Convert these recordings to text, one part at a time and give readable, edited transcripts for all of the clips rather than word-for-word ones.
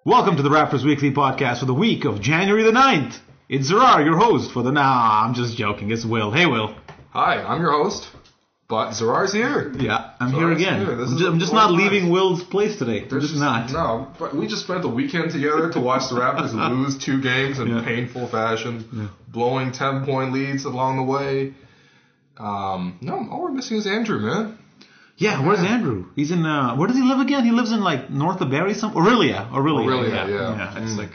Welcome to the Raptors Weekly Podcast for the week of January the 9th. It's Zarar, your host for the... Nah, I'm just joking. It's Will. Hey, Will. Hi, I'm your host, but Zarar's here. Yeah, I'm here again. I'm just not leaving Will's place today. I'm just not. No, but we just spent the weekend together to watch the Raptors lose 2 games in painful fashion, blowing 10-point leads along the way. No, all we're missing is Andrew, man. Yeah, where's Andrew? He's in, where does he live again? He lives in, like, north of Barrie, Aurelia, yeah. It's like,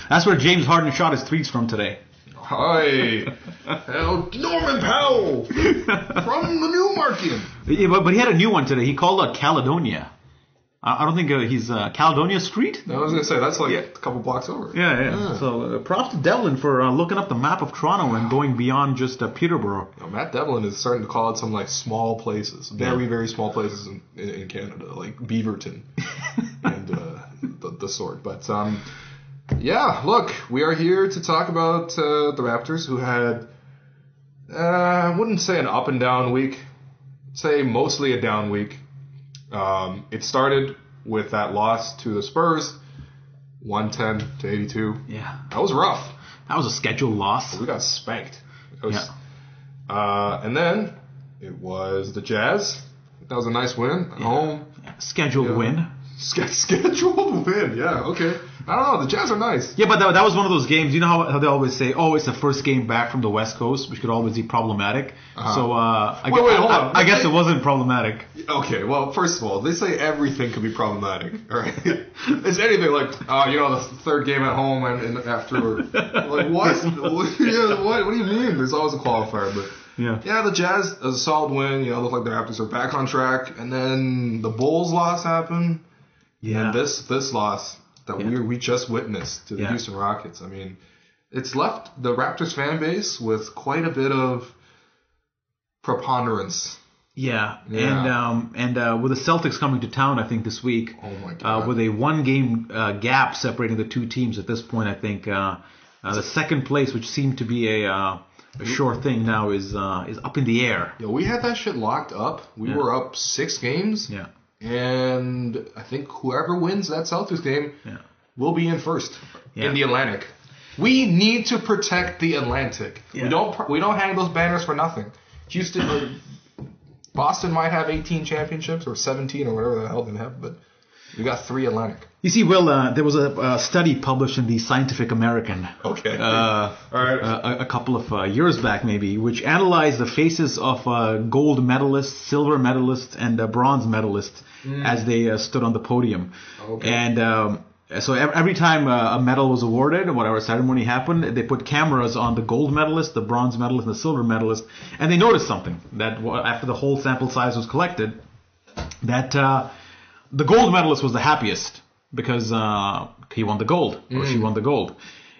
that's where James Harden shot his threes from today. Hi. Norman Powell from the Newmarket. Yeah, but he had a new one today. He called it Caledonia. I don't think he's Caledonia Street? I was going to say, that's like a couple blocks over. Yeah. So props to Devlin for looking up the map of Toronto and going beyond just Peterborough. Matt Devlin is starting to call it some like small places, very, very small places in Canada, like Beaverton and the sort. But look, we are here to talk about the Raptors, who had, I wouldn't say an up and down week, I'd say mostly a down week. It started with that loss to the Spurs, 110-82. Yeah. That was rough. That was a scheduled loss. We got spanked. And then it was the Jazz. That was a nice win at home. Scheduled win. Scheduled win, yeah, okay. I don't know, the Jazz are nice. Yeah, but that was one of those games, you know how they always say, it's the first game back from the West Coast, which could always be problematic. So, wait, hold on. I guess it wasn't problematic. Okay, well, first of all, they say everything could be problematic, alright? It's anything like, the third game at home and after, like, what? What do you mean? There's always a qualifier, but... Yeah, the Jazz, a solid win, look like the Raptors are back on track, and then the Bulls loss happened. Yeah. And this loss that we just witnessed to the Houston Rockets, I mean, it's left the Raptors fan base with quite a bit of preponderance. Yeah. And with the Celtics coming to town, I think, this week, oh my God. With a 1-game gap separating the two teams at this point, I think the second place, which seemed to be a sure thing now, is up in the air. Yeah, we had that shit locked up. We were up 6 games. Yeah. And I think whoever wins that Celtics game will be in first in the Atlantic. We need to protect the Atlantic. Yeah. We don't hang those banners for nothing. Boston might have 18 championships or 17 or whatever the hell they have, but we got 3 Atlantic. You see, Will, there was a study published in the Scientific American a couple of years back, maybe, which analyzed the faces of gold medalists, silver medalists, and bronze medalists as they stood on the podium. Okay. And so every time a medal was awarded, or whatever ceremony happened, they put cameras on the gold medalist, the bronze medalist, and the silver medalist, and they noticed something, that after the whole sample size was collected, that the gold medalist was the happiest because he won the gold, or she won the gold.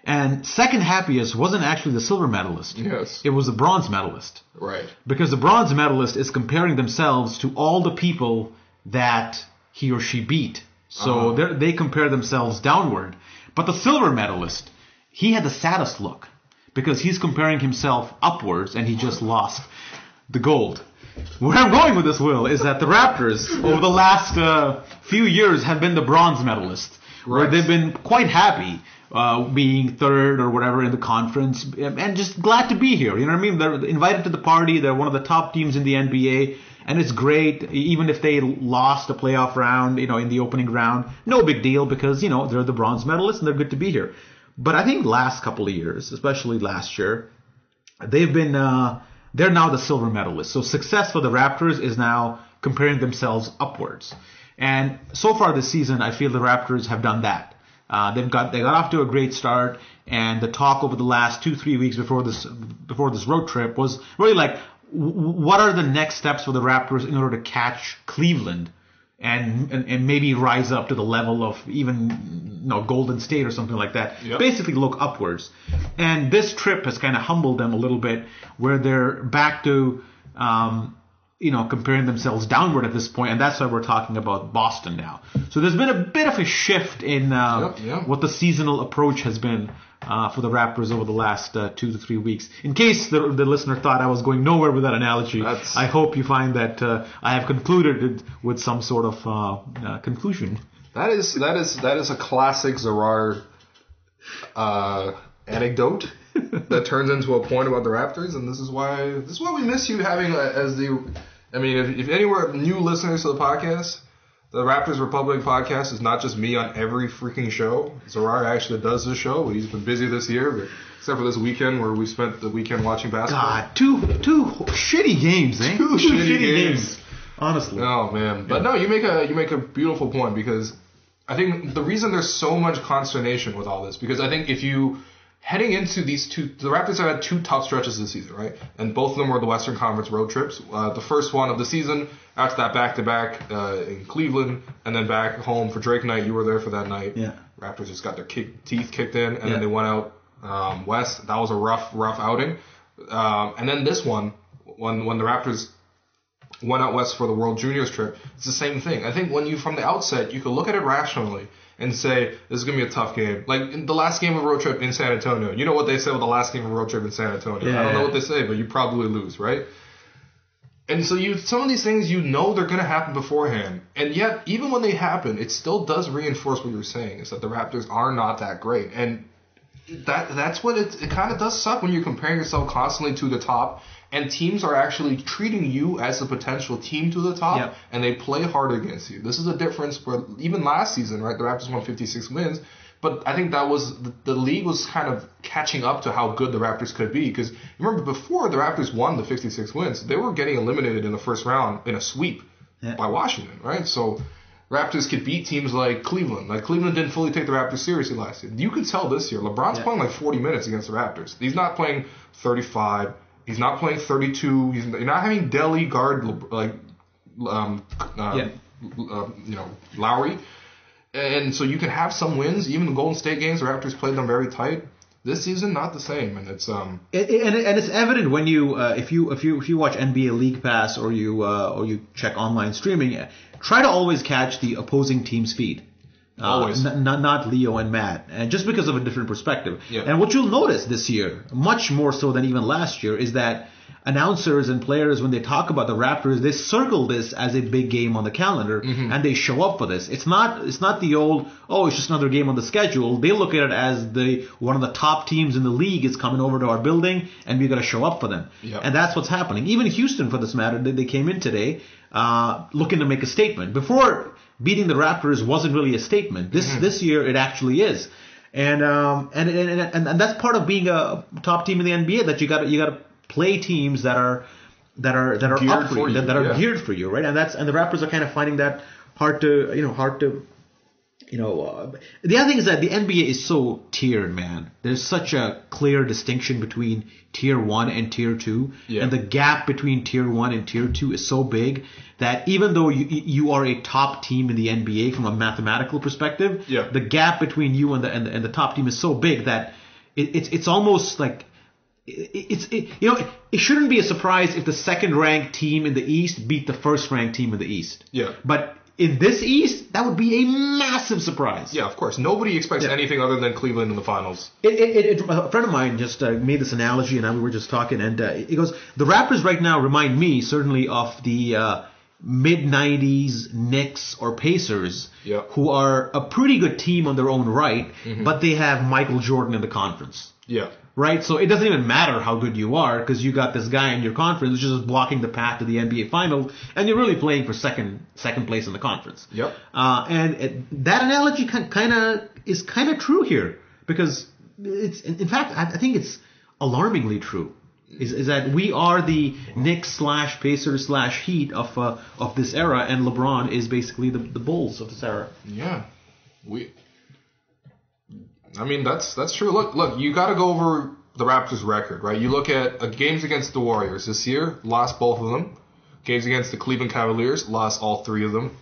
And second happiest wasn't actually the silver medalist. Yes. It was the bronze medalist. Right. Because the bronze medalist is comparing themselves to all the people that he or she beat. So they compare themselves downward. But the silver medalist, he had the saddest look because he's comparing himself upwards and he just lost the gold. Where I'm going with this, Will, is that the Raptors, over the last few years, have been the bronze medalists, where they've been quite happy being third or whatever in the conference, and just glad to be here. You know what I mean? They're invited to the party. They're one of the top teams in the NBA, and it's great. Even if they lost a playoff round, in the opening round, no big deal because, they're the bronze medalists and they're good to be here. But I think last couple of years, especially last year, they've been... they're now the silver medalists. So success for the Raptors is now comparing themselves upwards. And so far this season, I feel the Raptors have done that. They got off to a great start, and the talk over the last 2-3 weeks before this road trip was really like, what are the next steps for the Raptors in order to catch Cleveland and maybe rise up to the level of even Golden State or something like that. Yep. Basically look upwards. And this trip has kind of humbled them a little bit, where they're back to comparing themselves downward at this point, and that's why we're talking about Boston now. So there's been a bit of a shift in what the seasonal approach has been for the Raptors over the last 2 to 3 weeks. In case the listener thought I was going nowhere with that analogy, I hope you find that I have concluded it with some sort of conclusion. That is a classic Zarar anecdote that turns into a point about the Raptors, and this is why we miss you having as the. I mean, if anywhere new listeners to the podcast, the Raptors Republic podcast is not just me on every freaking show. Zarar actually does this show. He's been busy this year, but except for this weekend where we spent the weekend watching basketball. God, two shitty games, eh? Two shitty games. Honestly. Oh man, but no, you make a beautiful point, because I think the reason there's so much consternation with all this, because I think if you heading into the Raptors have had 2 tough stretches this season, right? And both of them were the Western Conference road trips. The first one of the season, after that back-to-back in Cleveland, and then back home for Drake night. You were there for that night. Yeah. Raptors just got their teeth kicked in, and then they went out west. That was a rough outing. And then this one, when the Raptors went out west for the World Juniors trip, it's the same thing. I think when you, from the outset, you could look at it rationally and say, this is going to be a tough game. Like, in the last game of a road trip in San Antonio. You know what they say with the last game of a road trip in San Antonio. I don't know what they say, but you probably lose, right? And so some of these things, you know they're going to happen beforehand. And yet, even when they happen, it still does reinforce what you're saying, is that the Raptors are not that great. And that's what it kind of does suck when you're comparing yourself constantly to the top, and teams are actually treating you as a potential team to the top, and they play hard against you. This is a difference where even last season, right, the Raptors won 56 wins, but I think that was the league was kind of catching up to how good the Raptors could be, because remember before the Raptors won the 56 wins, they were getting eliminated in the first round in a sweep by Washington, right? So Raptors could beat teams like Cleveland. Like, Cleveland didn't fully take the Raptors seriously last year. You could tell this year, LeBron's playing like 40 minutes against the Raptors. He's not playing 35. He's not playing 32. You're not having Delly guard Lowry. And so you can have some wins. Even the Golden State games, the Raptors played them very tight. This season, not the same, and it's and it's evident when you if you watch NBA League Pass or you check online streaming, try to always catch the opposing team's feed. Always. Not Leo and Matt, and just because of a different perspective. Yeah. And what you'll notice this year, much more so than even last year, is that announcers and players, when they talk about the Raptors, they circle this as a big game on the calendar, and they show up for this. It's not the old, it's just another game on the schedule. They look at it as one of the top teams in the league is coming over to our building, and we got to show up for them. Yep. And that's what's happening. Even Houston, for this matter, they came in today looking to make a statement. Before, beating the Raptors wasn't really a statement. This year it actually is, and that's part of being a top team in the NBA, that you got to play teams that are geared up for you, that are geared for you, right? And the Raptors are kind of finding that hard to. The other thing is that the NBA is so tiered, man. There's such a clear distinction between Tier 1 and Tier 2. Yeah. And the gap between Tier 1 and Tier 2 is so big that even though you are a top team in the NBA from a mathematical perspective, the gap between you and the top team is so big that it's almost like it shouldn't be a surprise if the second-ranked team in the East beat the first-ranked team in the East. Yeah. But in this East, that would be a massive surprise. Yeah, of course. Nobody expects anything other than Cleveland in the finals. A friend of mine just made this analogy, and we were just talking, and he goes, the Raptors right now remind me certainly of the mid-'90s Knicks or Pacers, who are a pretty good team on their own right, but they have Michael Jordan in the conference. Yeah. Right? So it doesn't even matter how good you are, because you got this guy in your conference who's just blocking the path to the NBA Finals, and you're really playing for second place in the conference. Yep. And that analogy is kind of true here, because it's, in fact, I think it's alarmingly true. Is that we are the Knicks/Pacers/Heat of this era, and LeBron is basically the Bulls of this era. Yeah. I mean, that's true. Look, you got to go over the Raptors' record, right? You look at games against the Warriors this year, lost both of them. Games against the Cleveland Cavaliers, lost all 3 of them.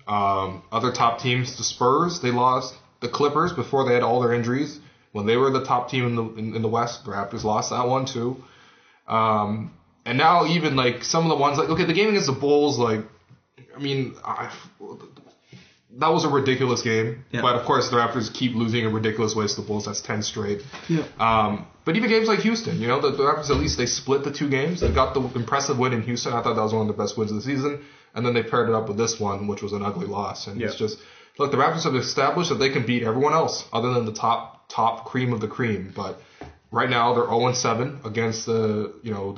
Other top teams, the Spurs, they lost. The Clippers, before they had all their injuries, when they were the top team in the West, the Raptors lost that one too. And now even like some of the ones, like, okay, the game against the Bulls, like, I mean, that was a ridiculous game. Yeah. But, of course, the Raptors keep losing in ridiculous ways to the Bulls. That's 10 straight. Yeah. But even games like Houston, the Raptors, at least they split the 2 games. They got the impressive win in Houston. I thought that was one of the best wins of the season. And then they paired it up with this one, which was an ugly loss. And it's just, look, the Raptors have established that they can beat everyone else other than the top cream of the cream. But right now they're 0-7 against the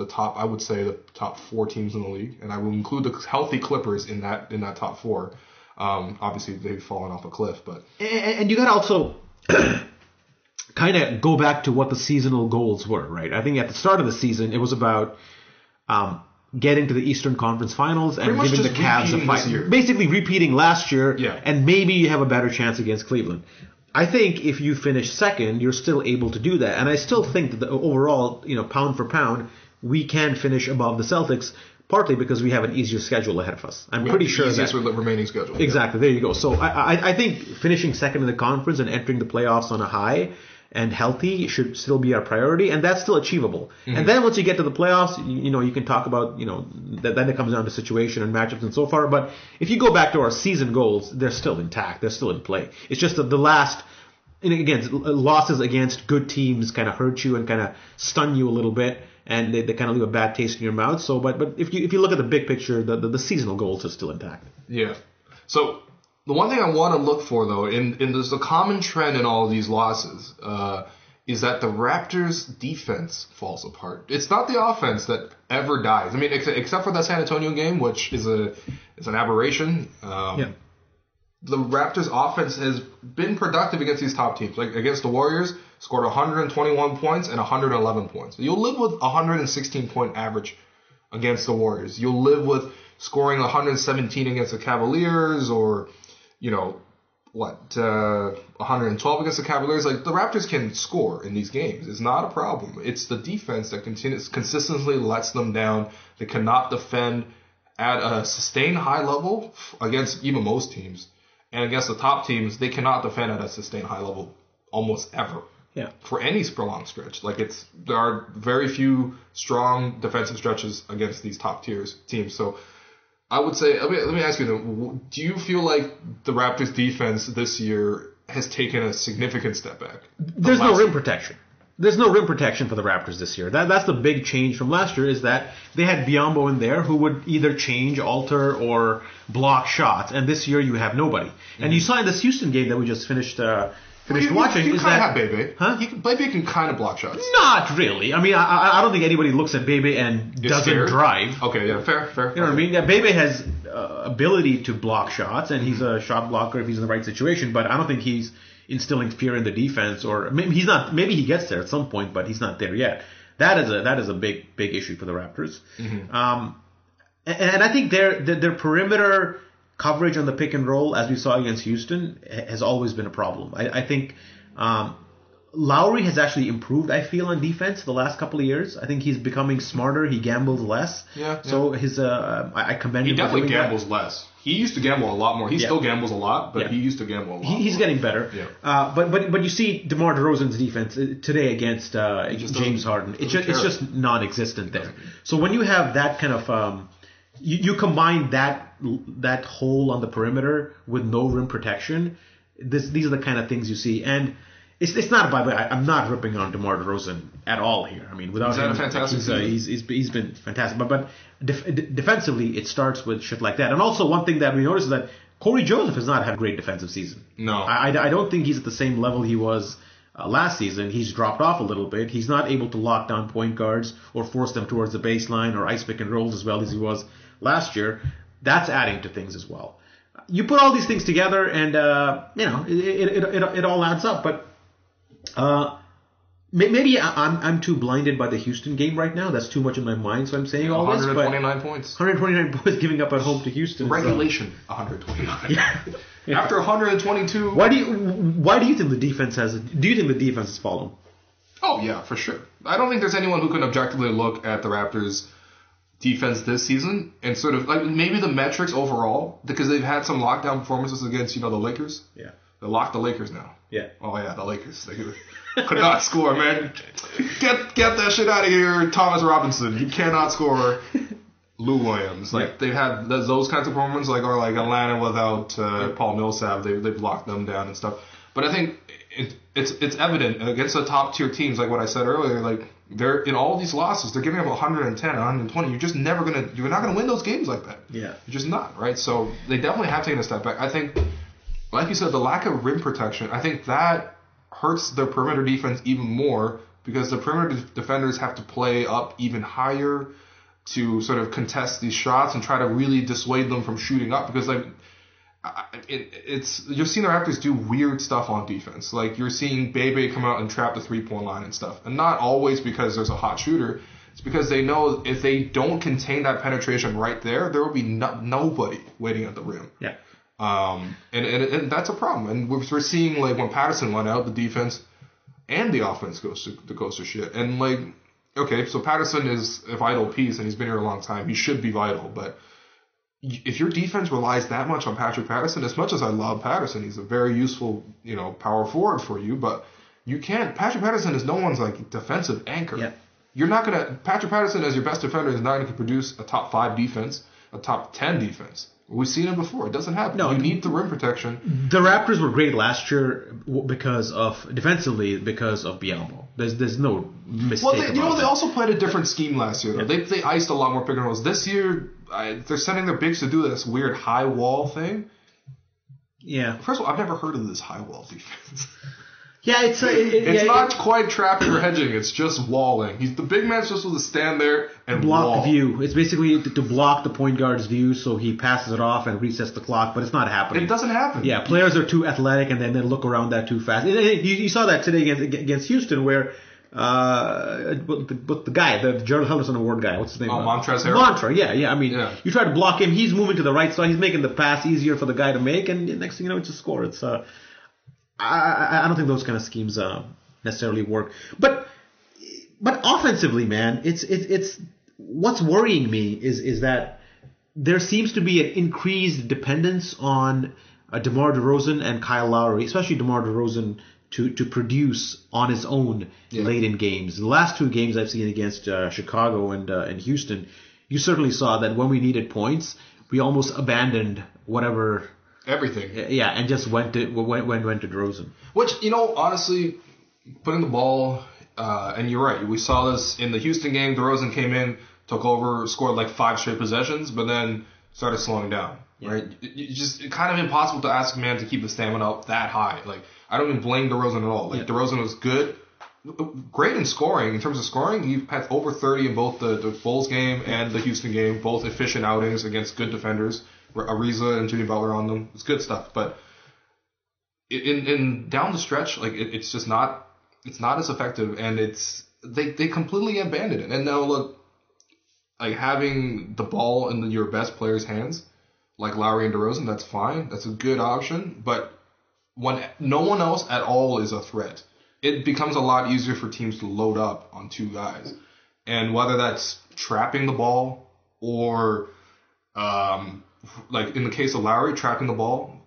top. I would say the top 4 teams in the league, and I will include the healthy Clippers in that top 4. Obviously they've fallen off a cliff, but and you got to also kind of go back to what the seasonal goals were, right? I think at the start of the season it was about getting to the Eastern Conference Finals and giving the Cavs a fight. Basically repeating last year, and maybe you have a better chance against Cleveland. I think if you finish second, you're still able to do that. And I still think that overall, pound for pound, we can finish above the Celtics, partly because we have an easier schedule ahead of us. I'm pretty sure easiest with the remaining schedule. Exactly. There you go. So I think finishing second in the conference and entering the playoffs on a high and healthy should still be our priority, and that's still achievable. Mm-hmm. And then once you get to the playoffs, you can talk about, then it comes down to situation and matchups and so far. But if you go back to our season goals, they're still intact. They're still in play. It's just that the last, and again, losses against good teams kind of hurt you and kind of stun you a little bit, and they kind of leave a bad taste in your mouth. So, but if you look at the big picture, the seasonal goals are still intact. Yeah. So the one thing I want to look for, though, and there's a common trend in all of these losses, is that the Raptors' defense falls apart. It's not the offense that ever dies. I mean, except for that San Antonio game, which is an aberration. The Raptors' offense has been productive against these top teams. Like against the Warriors, scored 121 points and 111 points. You'll live with 116-point average against the Warriors. You'll live with scoring 117 against the Cavaliers, or 112 against the Cavaliers. Like, the Raptors can score in these games. It's not a problem. It's the defense that consistently lets them down. They cannot defend at a sustained high level against even most teams. And against the top teams, they cannot defend at a sustained high level almost ever. Yeah. For any prolonged stretch. There are very few strong defensive stretches against these top tiers teams. So I would say, let me ask you, do you feel like the Raptors defense this year has taken a significant step back? There's no rim protection. There's no rim protection for the Raptors this year. That's the big change from last year, is that they had Biyombo in there who would either change, alter, or block shots. And this year you have nobody. Mm-hmm. And you saw in this Houston game that we just finished watching. You kind of have Bebe. Huh? Bebe can kind of block shots. Not really. I mean, I don't think anybody looks at Bebe and doesn't drive. Okay, yeah, fair. You know what I mean? Yeah, Bebe has ability to block shots, and he's a shot blocker if he's in the right situation. But I don't think he's instilling fear in the defense, or maybe he's not. Maybe he gets there at some point, but he's not there yet. That is a big issue for the Raptors. Mm-hmm. And I think their perimeter coverage on the pick and roll, as we saw against Houston, has always been a problem. I think Lowry has actually improved, I feel, on defense the last couple of years. I think he's becoming smarter. He gambles less. Yeah. So I commend him. He definitely gambles less. He used to gamble a lot more. He still gambles a lot, but he used to gamble a lot. He's getting better. Yeah. But you see DeMar DeRozan's defense today against James Harden. It's just non-existent there. So when you have that kind of you combine that hole on the perimeter with no rim protection, these are the kind of things you see. And it's not, by the way, I'm not ripping on DeMar DeRozan at all here. I mean, without him, he's been fantastic. But defensively, it starts with shit like that. And also, one thing that we noticed is that Corey Joseph has not had a great defensive season. No. I don't think he's at the same level he was last season. He's dropped off a little bit. He's not able to lock down point guards or force them towards the baseline or ice pick and rolls as well as he was last year. That's adding to things as well. You put all these things together, and it all adds up. But maybe I'm too blinded by the Houston game right now. That's too much in my mind, so I'm saying all this. 129 points. 129 points giving up at home to Houston. Regulation, 129. Yeah. After 122. Why do you think the defense has? Do you think the defense has fallen? Oh yeah, for sure. I don't think there's anyone who can objectively look at the Raptors' defense this season and sort of like maybe the metrics overall, because they've had some lockdown performances against the Lakers. Yeah. They locked the Lakers now. Yeah. Oh yeah, the Lakers. They could not score, man. Get that shit out of here, Thomas Robinson. You cannot score. Lou Williams. They've had those kinds of performances, like Atlanta without Paul Millsap. They've locked them down and stuff. But I think it's evident against the top tier teams, like what I said earlier. Like, they're in all these losses, they're giving up 110, 120. You're not gonna win those games like that. Yeah. You're just not, right? So they definitely have taken a step back. I think like you said, the lack of rim protection, I think that hurts their perimeter defense even more because the perimeter defenders have to play up even higher to sort of contest these shots and try to really dissuade them from shooting up because like you're seeing the Raptors do weird stuff on defense. Like you're seeing Bebe come out and trap the 3-point line and stuff, and not always because there's a hot shooter. It's because they know if they don't contain that penetration right there will be nobody waiting at the rim. Yeah. And that's a problem. And we're seeing like when Patterson went out, the defense and the offense goes to shit. And like, okay, so Patterson is a vital piece, and he's been here a long time. He should be vital, but if your defense relies that much on Patrick Patterson, as much as I love Patterson, he's a very useful, power forward for you, but you can't. Patrick Patterson is no one's like defensive anchor. Yeah. You're not gonna. Patrick Patterson as your best defender is not going to produce a top 5 defense, a top 10 defense. We've seen it before. It doesn't happen. No, you need the rim protection. The Raptors were great last year defensively because of Biyombo. There's no mistake. Well, they also played a different scheme last year. Yeah. They iced a lot more pick and rolls. This year, they're sending their bigs to do this weird high wall thing. Yeah. First of all, I've never heard of this high wall defense. Yeah, it's not quite trapping or hedging. It's just walling. The big man's just supposed to stand there and block wall. the view. It's basically to block the point guard's view, so he passes it off and resets the clock. But it's not happening. It doesn't happen. Yeah, players are too athletic and then look around that too fast. You saw that today against Houston, where the guy, the Gerald Henderson Award guy, what's his name? Montrezl Harrell. Yeah. I mean, you try to block him, he's moving to the right side, he's making the pass easier for the guy to make, and next thing you know, it's a score. It's I don't think those kind of schemes necessarily work. But offensively, man, it's what's worrying me is that there seems to be an increased dependence on DeMar DeRozan and Kyle Lowry, especially DeMar DeRozan, to produce on his own late in games. The last 2 games I've seen against Chicago and Houston, you certainly saw that when we needed points, we almost abandoned whatever. Everything. Yeah, and just went to DeRozan. Which, honestly, putting the ball, and you're right, we saw this in the Houston game. DeRozan came in, took over, scored like 5 straight possessions, but then started slowing down. Yeah. Right? It's kind of impossible to ask a man to keep the stamina up that high. Like, I don't even blame DeRozan at all. Like, DeRozan was good. Great in scoring. In terms of scoring, he had over 30 in both the Bulls game and the Houston game, both efficient outings against good defenders. Ariza and Jimmy Butler on them. It's good stuff, but in down the stretch, like it's just not. It's not as effective, and they completely abandoned it. And now look, like having the ball in your best players' hands, like Lowry and DeRozan, that's fine. That's a good option. But when no one else at all is a threat, it becomes a lot easier for teams to load up on 2 guys, and whether that's trapping the ball or like in the case of Lowry, trapping the ball,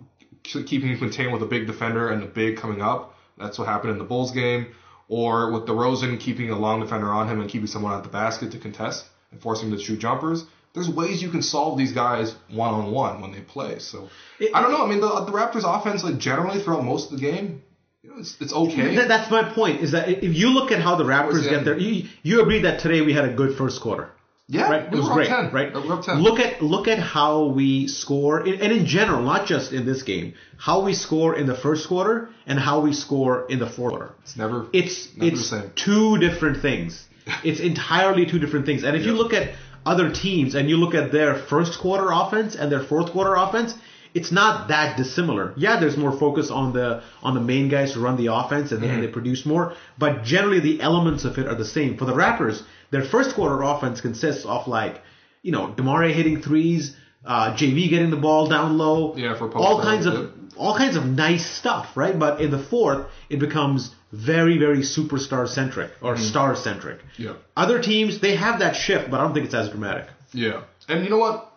keeping him contained with a big defender and the big coming up. That's what happened in the Bulls game. Or with DeRozan, keeping a long defender on him and keeping someone at the basket to contest and forcing him to shoot jumpers. There's ways you can solve these guys one-on-one when they play. So, I don't know. I mean, the Raptors offense, like generally throughout most of the game, it's okay. That's my point, is that if you look at how the Raptors get there, you agree that today we had a good first quarter. Yeah, right. It was great, 10. right? We were up 10. Look at how we score, and in general, not just in this game, how we score in the first quarter and how we score in the fourth quarter. It's never the same. 2 different things. It's entirely 2 different things. And if you look at other teams and you look at their first quarter offense and their fourth quarter offense, it's not that dissimilar. Yeah, there's more focus on the main guys to run the offense and they produce more, but generally the elements of it are the same. For the Raptors, their first quarter offense consists of DeMar hitting threes, JV getting the ball down low, for all kinds of nice stuff, right? But in the fourth, it becomes very, very superstar centric or star centric. Yeah. Other teams, they have that shift, but I don't think it's as dramatic. Yeah. And you know what?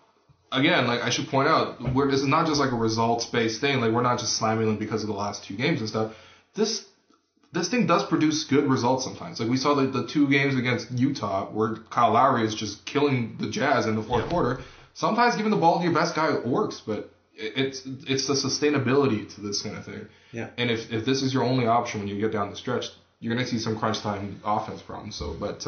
Again, like I should point out, this is not just like a results-based thing. Like we're not just slamming them because of the last 2 games and stuff. This thing does produce good results sometimes. Like we saw the 2 games against Utah where Kyle Lowry is just killing the Jazz in the fourth quarter. Sometimes giving the ball to your best guy works, but it's the sustainability to this kind of thing. Yeah. And if this is your only option when you get down the stretch, you're going to see some crunch time offense problems. So, but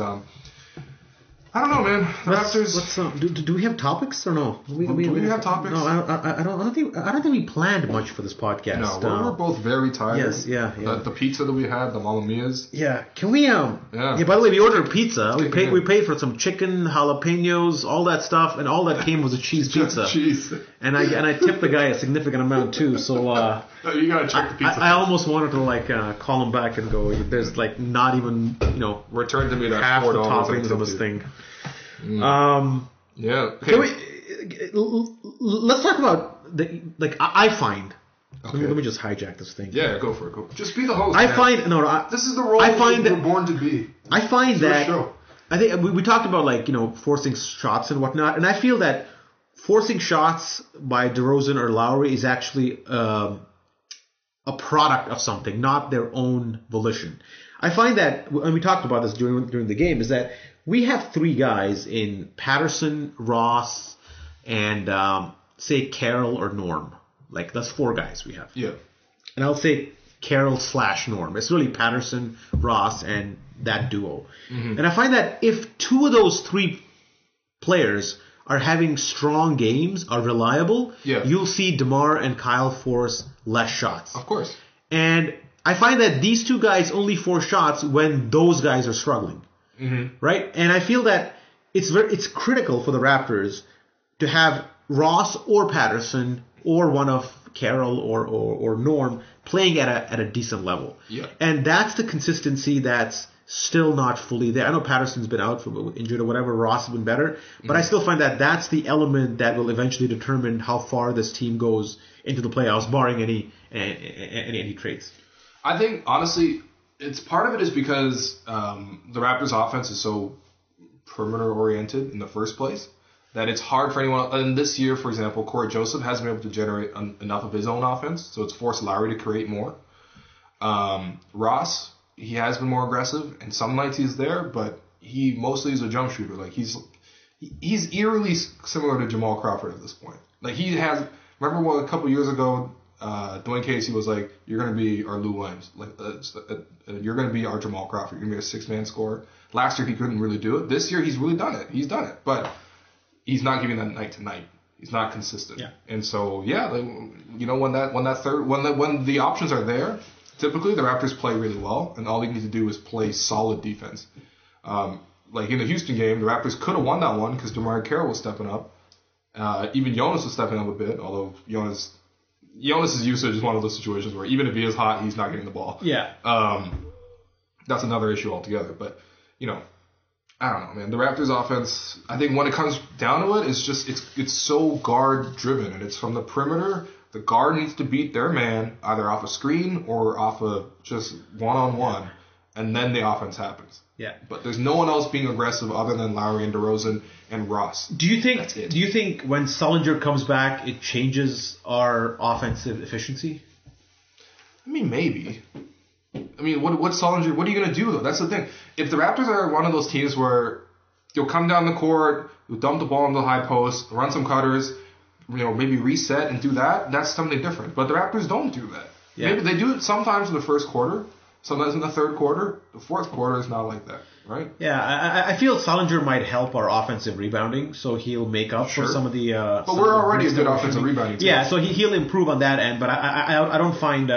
I don't know, man. The Raptors. Do we have topics or no? Do we have topics? No, I don't think we planned much for this podcast. No, we're both very tired. Yes, yeah. The pizza that we had, the Mamma Mia's. Yeah, can we Yeah, by the way, we ordered pizza. We paid for some chicken, jalapenos, all that stuff, and all that came was a cheese pizza. Cheese. And I tipped the guy a significant amount too. So you gotta check the pizza. I almost wanted to call him back and go, there's not even return to me that half $4 the toppings of this thing. Yeah. Okay. Let's talk about I find. Okay. Let me just hijack this thing. Yeah, go for it. Go. Just be the host. This is the role we're born to be. I find that. I think we talked about forcing shots and whatnot, and I feel that forcing shots by DeRozan or Lowry is actually a product of something, not their own volition. I find that, and we talked about this during the game, is that we have three guys in Patterson, Ross, and say Carroll or Norm. That's four guys we have. Yeah. And I'll say Carroll/Norm. It's really Patterson, Ross, and that duo. Mm-hmm. And I find that if two of those three players are having strong games, are reliable, you'll see DeMar and Kyle force less shots. Of course. And I find that these two guys only force shots when those guys are struggling. Mm-hmm. Right? And I feel that it's critical for the Raptors to have Ross or Patterson or one of Carroll or Norm playing at a decent level. Yeah. And that's the consistency that's still not fully there. I know Patterson's been out for injured or whatever. Ross has been better. But I still find that that's the element that will eventually determine how far this team goes into the playoffs, barring any trades. I think, honestly, part of it is because the Raptors' offense is so perimeter-oriented in the first place that it's hard for anyone. And this year, for example, Corey Joseph hasn't been able to generate enough of his own offense, so it's forced Lowry to create more. Ross, he has been more aggressive, and some nights he's there, but he mostly is a jump shooter. He's eerily similar to Jamal Crawford at this point. Remember a couple years ago, Dwayne Casey was like, "You're going to be our Lou Williams. You're going to be our Jamal Crawford. You're going to be a six-man scorer." Last year he couldn't really do it. This year he's really done it. He's done it, but he's not giving that night to night. He's not consistent. Yeah. And so when the options are there, typically the Raptors play really well, and all they need to do is play solid defense. In the Houston game, the Raptors could have won that one because DeMar Carroll was stepping up. Even Jonas was stepping up a bit, although Jonas' usage is one of those situations where even if he is hot, he's not getting the ball. Yeah. That's another issue altogether. But, I don't know, man. The Raptors' offense, I think when it comes down to it, it's so guard driven, and it's from the perimeter. The guard needs to beat their man either off a screen or off of just one-on-one, and then the offense happens. Yeah. But there's no one else being aggressive other than Lowry and DeRozan and Ross. Do you think when Sullinger comes back, it changes our offensive efficiency? I mean, maybe. I mean, what Sullinger? What are you going to do, though? That's the thing. If the Raptors are one of those teams where you'll come down the court, you'll dump the ball into the high post, run some cutters, maybe reset and do that, that's something different. But the Raptors don't do that. Yeah. Maybe they do it sometimes in the first quarter, sometimes in the third quarter. The fourth quarter is not like that, right? Yeah, I feel Sullinger might help our offensive rebounding, so he'll make up for some of the... but we're already a good offensive rebounding team. Yeah, so he'll improve on that end, but I don't find...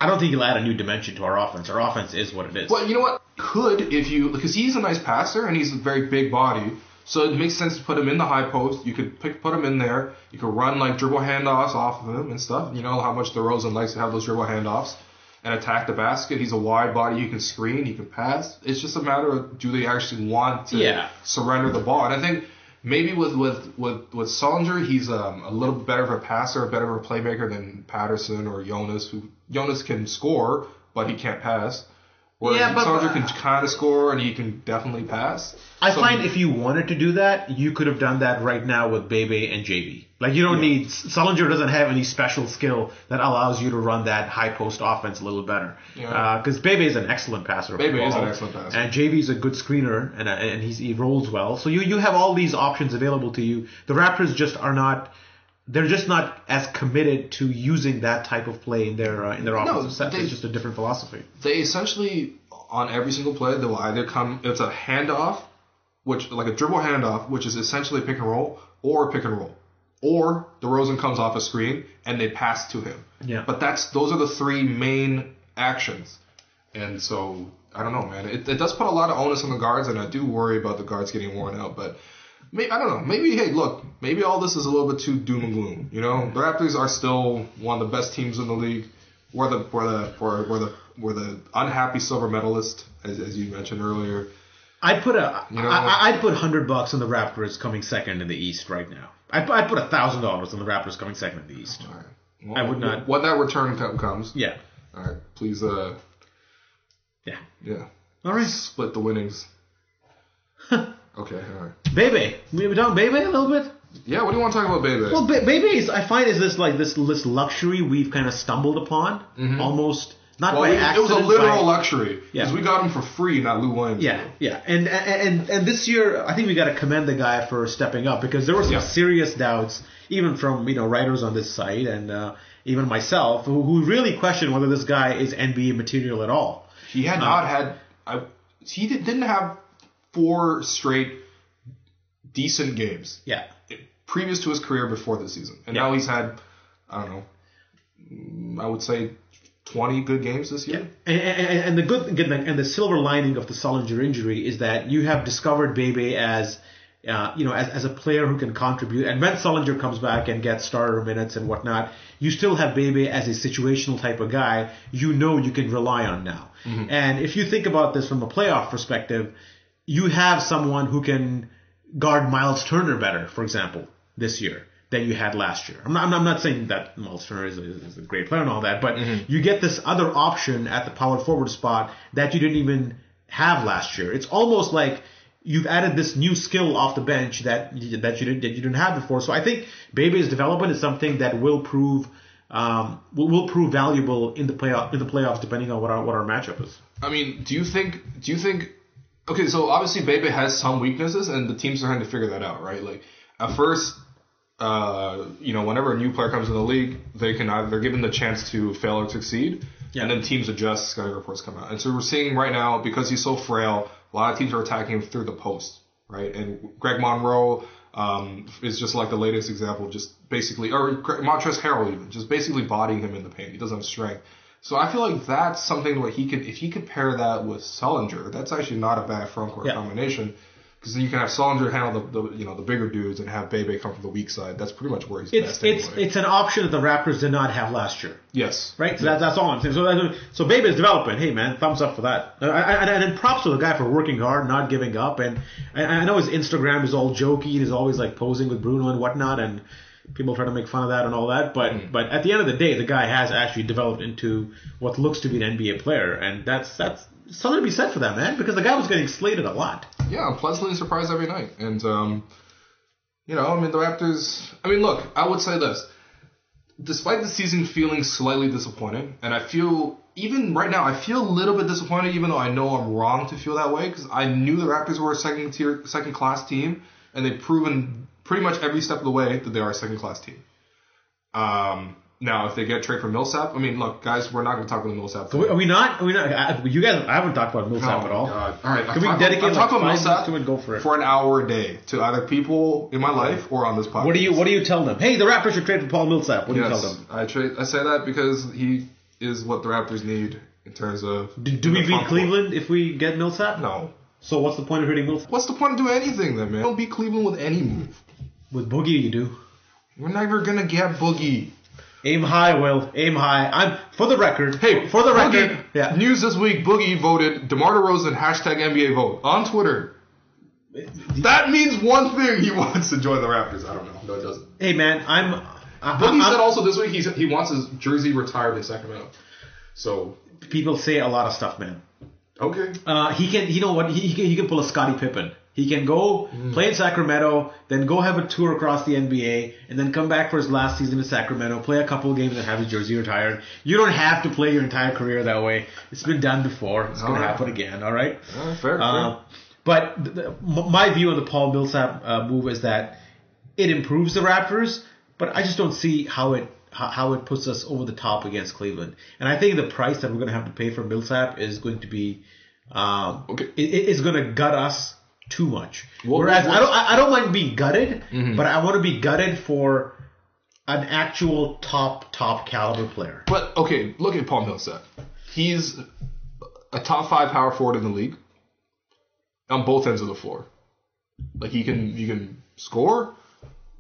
I don't think he'll add a new dimension to our offense. Our offense is what it is. Well, you know what? Because he's a nice passer and he's a very big body, so it makes sense to put him in the high post. You could put him in there. You could run dribble handoffs off of him and stuff. You know how much DeRozan likes to have those dribble handoffs and attack the basket. He's a wide body. He can screen. He can pass. It's just a matter of, do they actually want to surrender the ball? And I think maybe with Sullinger, he's a little bit better of a passer, better of a playmaker than Patterson or Jonas. Jonas can score, but he can't pass. Whereas Sullinger can kind of score, and he can definitely pass. I find if you wanted to do that, you could have done that right now with Bebe and JV. You don't need... Sullinger doesn't have any special skill that allows you to run that high post offense a little better. Because Bebe is an excellent passer. Bebe is an excellent passer. And JV is a good screener, and he rolls well. So you have all these options available to you. The Raptors just are not... They're just not as committed to using that type of play in their offensive set. It's just a different philosophy. They essentially, on every single play, they will either come. It's a handoff, which like a dribble handoff, which is essentially pick and roll or pick and roll, or DeRozan comes off a screen and they pass to him. Yeah. But those are the three main actions, and so I don't know, man. It does put a lot of onus on the guards, and I do worry about the guards getting worn out, but. I don't know. Maybe all this is a little bit too doom and gloom. You know, the Raptors are still one of the best teams in the league. We're the unhappy silver medalist, as you mentioned earlier. I'd put $100 on the Raptors coming second in the East right now. I'd put $1,000 on the Raptors coming second in the East. All right. Well, I would not. When that return comes. Yeah. All right. Please. Yeah. Yeah. All right. Split the winnings. Okay, all right. Bebe. We done Bebe a little bit? Yeah, what do you want to talk about Bebe? Well, Bebe I find is this luxury we've kind of stumbled upon, almost not by accident. It was a literal luxury because Yeah. we got him for free, not Lou Williams. Yeah. And this year, I think we got to commend the guy for stepping up because there were some serious doubts, even from writers on this site and even myself, who really questioned whether this guy is NBA material at all. He had not had. He didn't have 4 straight decent games. Yeah. Previous to his career before this season. And now he's had, I don't know, I would say 20 good games this year. Yeah. And the silver lining of the Sullinger injury is that you have discovered Bebe as as a player who can contribute. And when Sullinger comes back and gets starter minutes and whatnot, you still have Bebe as a situational type of guy you can rely on now. Mm-hmm. And if you think about this from a playoff perspective, you have someone who can guard Miles Turner better, for example, this year than you had last year. I'm not saying that Miles Turner is a great player and all that, but you get this other option at the power forward spot that you didn't even have last year. It's almost like you've added this new skill off the bench that you didn't have before. So I think Bebe's development is something that will prove valuable in the playoffs, depending on what our matchup is. I mean, do you think? Okay, so obviously Bebe has some weaknesses, and the teams are trying to figure that out, right? Like at first, whenever a new player comes in the league, they're given the chance to fail or succeed, and then teams adjust. Scouting reports come out, and so we're seeing right now because he's so frail, a lot of teams are attacking him through the post, right? And Greg Monroe is just like the latest example, just basically, or Montrezl Harrell even, just basically bodying him in the paint. He doesn't have strength. So I feel like that's something where if he could pair that with Sullinger, that's actually not a bad front court combination. Because then you can have Sullinger handle the bigger dudes and have Bebe come from the weak side. That's pretty much where he's best anyway. It's an option that the Raptors did not have last year. Yes. Right? So that's all I'm saying. So Bebe's development. Hey, man, thumbs up for that. And props to the guy for working hard, not giving up. And I know his Instagram is all jokey. He's always like posing with Bruno and whatnot. And people try to make fun of that and all that. But at the end of the day, the guy has actually developed into what looks to be an NBA player. And that's something to be said for that, man. Because the guy was getting slated a lot. Yeah, I'm pleasantly surprised every night. And, the Raptors... look, I would say this. Despite the season feeling slightly disappointing, and I feel, even right now, I feel a little bit disappointed, even though I know I'm wrong to feel that way, because I knew the Raptors were a second-class team, and they've proven pretty much every step of the way that they are a second-class team. Now, if they get a trade for Millsap, look, guys, we're not going to talk about Millsap. Are we not? You guys, I haven't talked about Millsap at all. God. All right, can we dedicate like 5 minutes to it? Go for it. For an hour a day to either people in my life or on this podcast. What do you tell them? Hey, the Raptors should trade for Paul Millsap. What do you tell them? I say that because he is what the Raptors need in terms of. Do we beat Cleveland if we get Millsap? No. So what's the point of hitting Millsap? What's the point of doing anything then, man? Don't beat Cleveland with any move. With Boogie, you do. We're never gonna get Boogie. Aim high, Will. Aim high. I'm for the record. Hey, for the record. Yeah. News this week: Boogie voted DeMar DeRozan #NBA vote on Twitter. That means one thing: he wants to join the Raptors. I don't know. No, it doesn't. Hey, man, Boogie said also this week he wants his jersey retired in Sacramento. So people say a lot of stuff, man. Okay. He can. You know what? He can pull a Scottie Pippen. He can go play in Sacramento, then go have a tour across the NBA, and then come back for his last season in Sacramento, play a couple of games, and have his jersey retired. You don't have to play your entire career that way. It's been done before. It's going to happen again. All right. Fair. But my view on the Paul Millsap move is that it improves the Raptors, but I just don't see how it puts us over the top against Cleveland. And I think the price that we're going to have to pay for Millsap is going to be is going to gut us too much. Whereas I don't mind being gutted, but I want to be gutted for an actual top caliber player. But okay, look at Paul Millsap. He's a top 5 power forward in the league on both ends of the floor. Like you can score,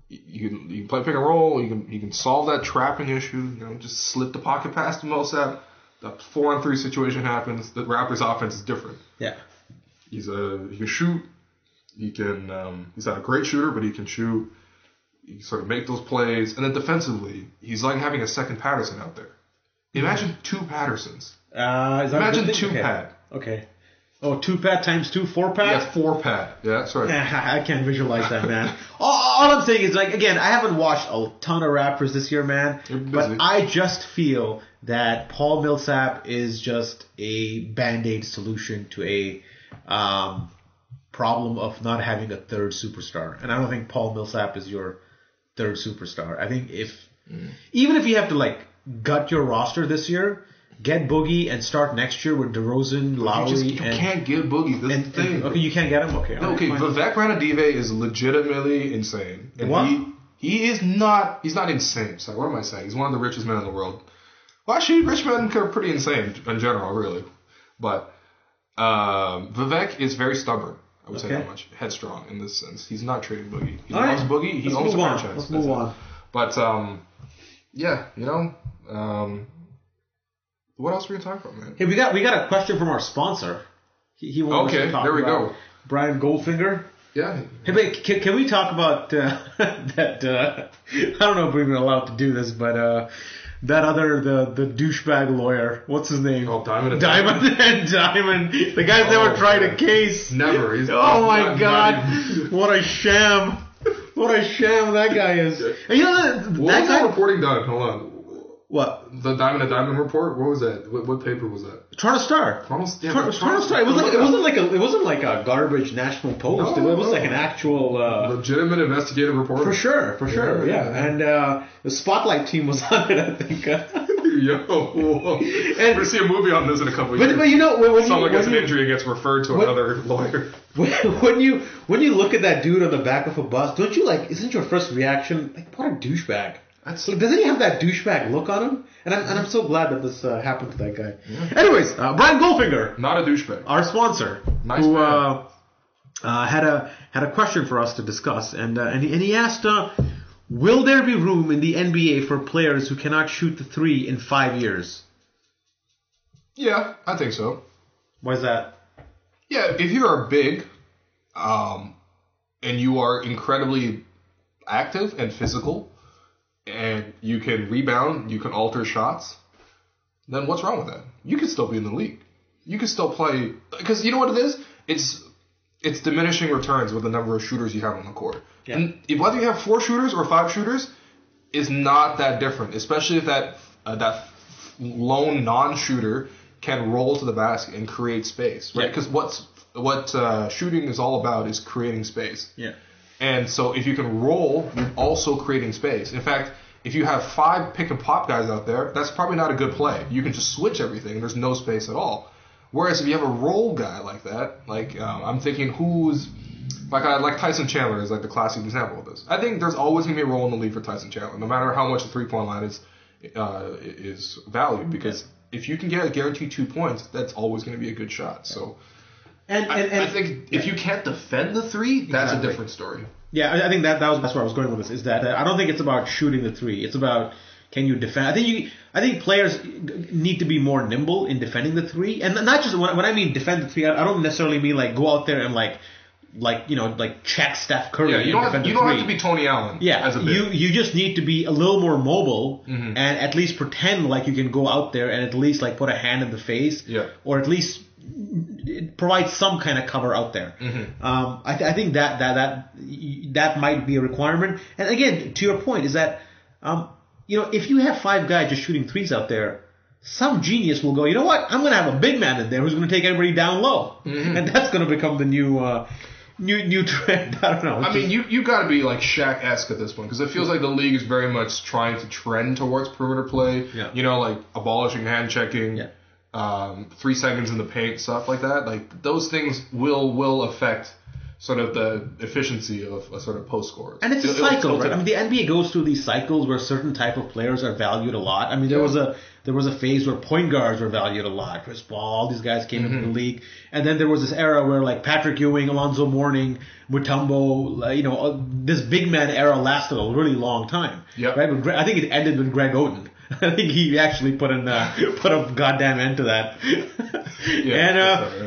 you can play pick and roll, you can solve that trapping issue. Just slip the pocket pass to Millsap. The 4-on-3 situation happens. The Raptors' offense is different. Yeah, he can shoot. He's not a great shooter, but he can shoot. He can sort of make those plays, and then defensively, he's like having a second Patterson out there. Imagine 2 Pattersons. Imagine 2 Pat. Okay. Oh, 2 Pat times 2, 4 Pat? Yeah, 4 Pat. Yeah, that's right. I can't visualize that, man. all I'm saying is, like, again, I haven't watched a ton of Raptors this year, man. But I just feel that Paul Millsap is just a Band-Aid solution to a problem of not having a third superstar. And I don't think Paul Millsap is your third superstar. I think even if you have to, like, gut your roster this year, get Boogie and start next year with DeRozan, Lowry. You can't get Boogie. That's the thing. Okay, you can't get him? Okay. Okay, Vivek Ranadive is legitimately insane. And what? He is not... He's not insane. Sorry, what am I saying? He's one of the richest men in the world. Well, actually, rich men are pretty insane in general, really. But Vivek is very stubborn. I would say that much. Headstrong in this sense. He's not trading Boogie. He loves Boogie. He owns the franchise. Let's move on. But, yeah, what else were we talking about, man? Hey, we got a question from our sponsor. He wanted us to talk there we about go. Brian Goldfinger. Yeah. Hey, but can we talk about that? I don't know if we're even allowed to do this, but that the douchebag lawyer. What's his name? Oh, Diamond. Diamond. The guy's never tried a case. Never. Oh my God! What a sham! What a sham that guy is. And you know what was that reporting done? Hold on. What? The Diamond report? What was that? What paper was that? Toronto Star. Toronto Star. It wasn't like a garbage National Post. It was like an actual legitimate investigative report. For sure. Yeah. And the Spotlight team was on it, I think. Yo. And we'll see a movie on this in a couple of years. But you know, when someone gets an injury and gets referred to another lawyer. When you look at that dude on the back of a bus, don't you isn't your first reaction like, what a douchebag? Doesn't he have that douchebag look on him? And I'm so glad that this happened to that guy. Yeah. Anyways, Brian Goldfinger, not a douchebag, our sponsor, nice who had a question for us to discuss, and he asked, will there be room in the NBA for players who cannot shoot the 3 in 5 years? Yeah, I think so. Why is that? Yeah, if you are big, and you are incredibly active and physical, and you can rebound, you can alter shots, then what's wrong with that? You can still be in the league. You can still play, because you know what it is? It's diminishing returns with the number of shooters you have on the court. Yeah. And whether you have 4 shooters or 5 shooters is not that different, especially if that lone non-shooter can roll to the basket and create space, right? Because what shooting is all about is creating space. Yeah. And so if you can roll, you're also creating space. In fact, if you have 5 pick and pop guys out there, that's probably not a good play. You can just switch everything. There's no space at all. Whereas if you have a roll guy like that, I'm thinking who's like Tyson Chandler is like the classic example of this. I think there's always going to be a role in the league for Tyson Chandler, no matter how much the 3-point line is valued. Because if you can get a guaranteed 2 points, that's always going to be a good shot. So. And I think if you can't defend the 3, that's a different story. Yeah, I think that's where I was going with this. Is that I don't think it's about shooting the 3. It's about can you defend. I think players need to be more nimble in defending the 3, and not just when I mean defend the 3. I don't necessarily mean like go out there and like check Steph Curry. Yeah, you don't have to be Tony Allen. Yeah, as a big. You just need to be a little more mobile and at least pretend like you can go out there and at least like put a hand in the face. Yeah. Or at least provide some kind of cover out there. I think that might be a requirement. And again, to your point, is that if you have 5 guys just shooting 3s out there, some genius will go, you know what? I'm going to have a big man in there who's going to take everybody down low, and that's going to become the new trend. I don't know. I mean, you got to be like Shaq-esque at this point, because it feels like the league is very much trying to trend towards perimeter play. Yeah. Like abolishing hand checking. Yeah. 3 seconds in the paint, stuff like that. Like those things will affect sort of the efficiency of a sort of post scorer. And it's a cycle, right? I mean, the NBA goes through these cycles where certain type of players are valued a lot. I mean, there was a phase where point guards were valued a lot. Chris Paul, all these guys came into the league. And then there was this era where like Patrick Ewing, Alonzo Mourning, Mutombo, this big man era lasted a really long time. Yep. Right? But I think it ended with Greg Oden. I think he actually put a goddamn end to that.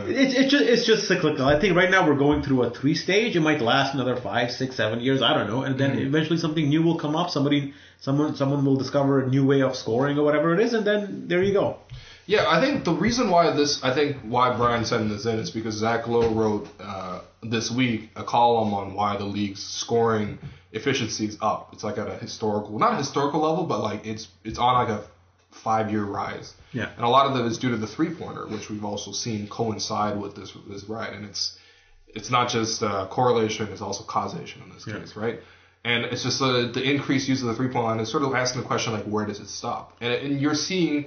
It's just cyclical. I think right now we're going through a 3 stage. It might last another 5, 6, 7 years. I don't know. And then eventually something new will come up. Someone will discover a new way of scoring or whatever it is, and then there you go. Yeah, I think the reason why Brian's sending this in is because Zach Lowe wrote this week a column on why the league's scoring efficiency is up. It's like at a not a historical level, but like it's on like a 5-year rise. Yeah. And a lot of that is due to the 3-pointer, which we've also seen coincide with this ride. And it's not just correlation, it's also causation in this case, right? And it's just the increased use of the 3-point line is sort of asking the question, like, where does it stop? And you're seeing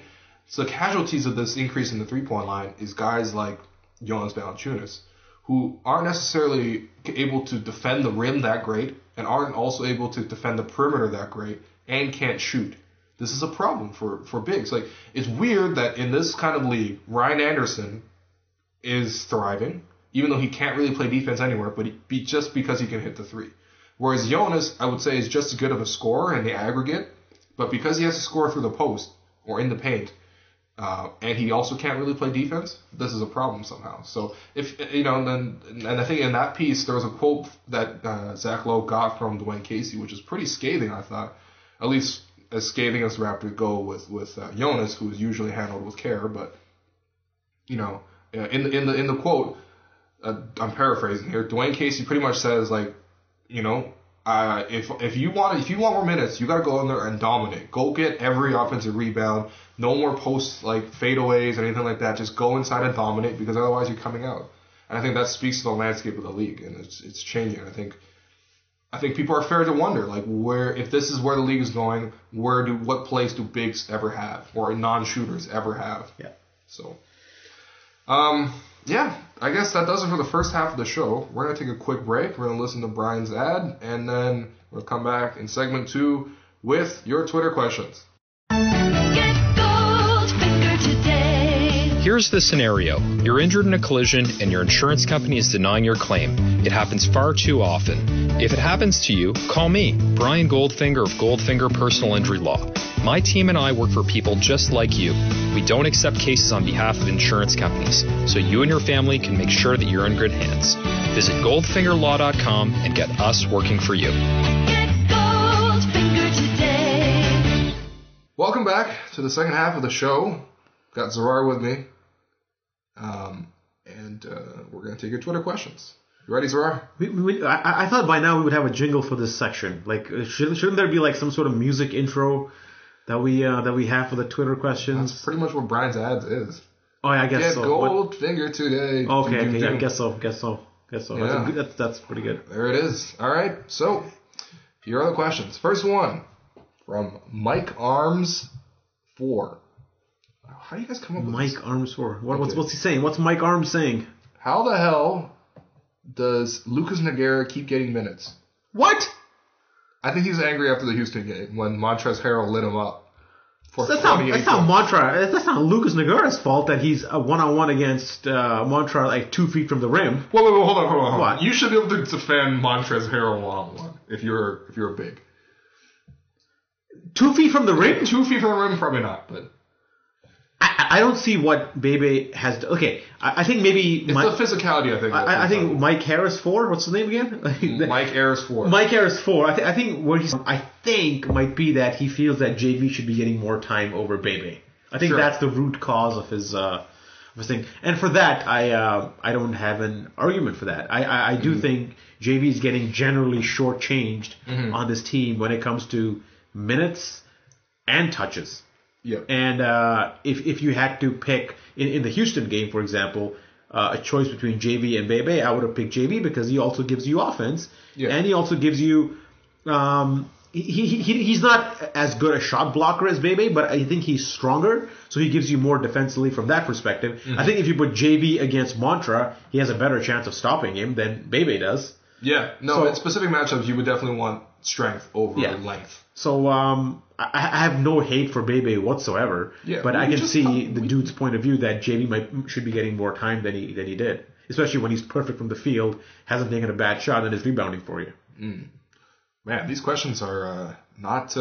the casualties of this increase in the 3-point line is guys like Jonas Valanciunas, who aren't necessarily able to defend the rim that great and aren't also able to defend the perimeter that great and can't shoot. This is a problem for bigs. Like, it's weird that in this kind of league, Ryan Anderson is thriving, even though he can't really play defense anywhere, but just because he can hit the 3. Whereas Jonas, I would say, is just as good of a scorer in the aggregate, but because he has to score through the post or in the paint, and he also can't really play defense, this is a problem somehow. So if and I think in that piece there was a quote that Zach Lowe got from Dwayne Casey, which is pretty scathing, I thought, at least as scathing as Raptors go with Jonas, who is usually handled with care. But in the quote, I'm paraphrasing here, Dwayne Casey pretty much says like, if you want more minutes, you got to go in there and dominate. Go get every offensive rebound. No more post like fadeaways or anything like that. Just go inside and dominate, because otherwise you're coming out. And I think that speaks to the landscape of the league, and it's changing. I think people are fair to wonder, like, if this is where the league is going, what place do bigs ever have, or non-shooters ever have? Yeah. So, I guess that does it for the first half of the show. We're going to take a quick break. We're going to listen to Brian's ad, and then we'll come back in segment 2 with your Twitter questions. Get Goldfinger today. Here's the scenario. You're injured in a collision and your insurance company is denying your claim. It happens far too often. If it happens to you, call me, Brian Goldfinger of Goldfinger Personal Injury Law. My team and I work for people just like you. We don't accept cases on behalf of insurance companies, so you and your family can make sure that you're in good hands. Visit goldfingerlaw.com and get us working for you. Get Goldfinger today. Welcome back to the second half of the show. Got Zarar with me, and we're going to take your Twitter questions. You ready, Zarar? I thought by now we would have a jingle for this section. Like, shouldn't there be like some sort of music intro that we have for the Twitter questions? That's pretty much what Brian's ads is. Oh, yeah, I guess so. Get Goldfinger today. Okay, yeah, I guess so. Yeah. That's pretty good. There it is. All right, so here are the questions. First one from Mike Arms 4. How do you guys come up with Mike this? Arms 4. What's he saying? What's Mike Arms saying? How the hell does Lucas Nogueira keep getting minutes? What? I think he's angry after the Houston game when Montrezl Harrell lit him up. That's not Lucas Nogueira's fault that he's a one-on-one against Montrezl like 2 feet from the rim. Wait, hold on. What? You should be able to defend Montrezl Harrell one-on-one if you're a big. 2 feet from the rim? 2 feet from the rim, probably not, but I don't see what Bebe has done. Okay, I think maybe... It's the physicality, I think. I think Mike Harris 4, what's his name again? Mike Harris 4. Mike Harris 4. I think what might be that he feels that JV should be getting more time over Bebe. I think that's the root cause of his thing. And for that, I don't have an argument for that. I do think JV is getting generally shortchanged on this team when it comes to minutes and touches. Yeah. And if you had to pick in the Houston game, for example, a choice between JV and Bebe, I would have picked JV because he also gives you offense, and he also gives you he's not as good a shot blocker as Bebe, but I think he's stronger, so he gives you more defensively from that perspective. I think if you put JB against Montra, he has a better chance of stopping him than Bebe does. Yeah, no, in specific matchups, you would definitely want strength over length. So I have no hate for Bebe whatsoever, but I can see the dude's point of view that JB should be getting more time than he did, especially when he's perfect from the field, hasn't taken a bad shot, and is rebounding for you. Man, these questions are not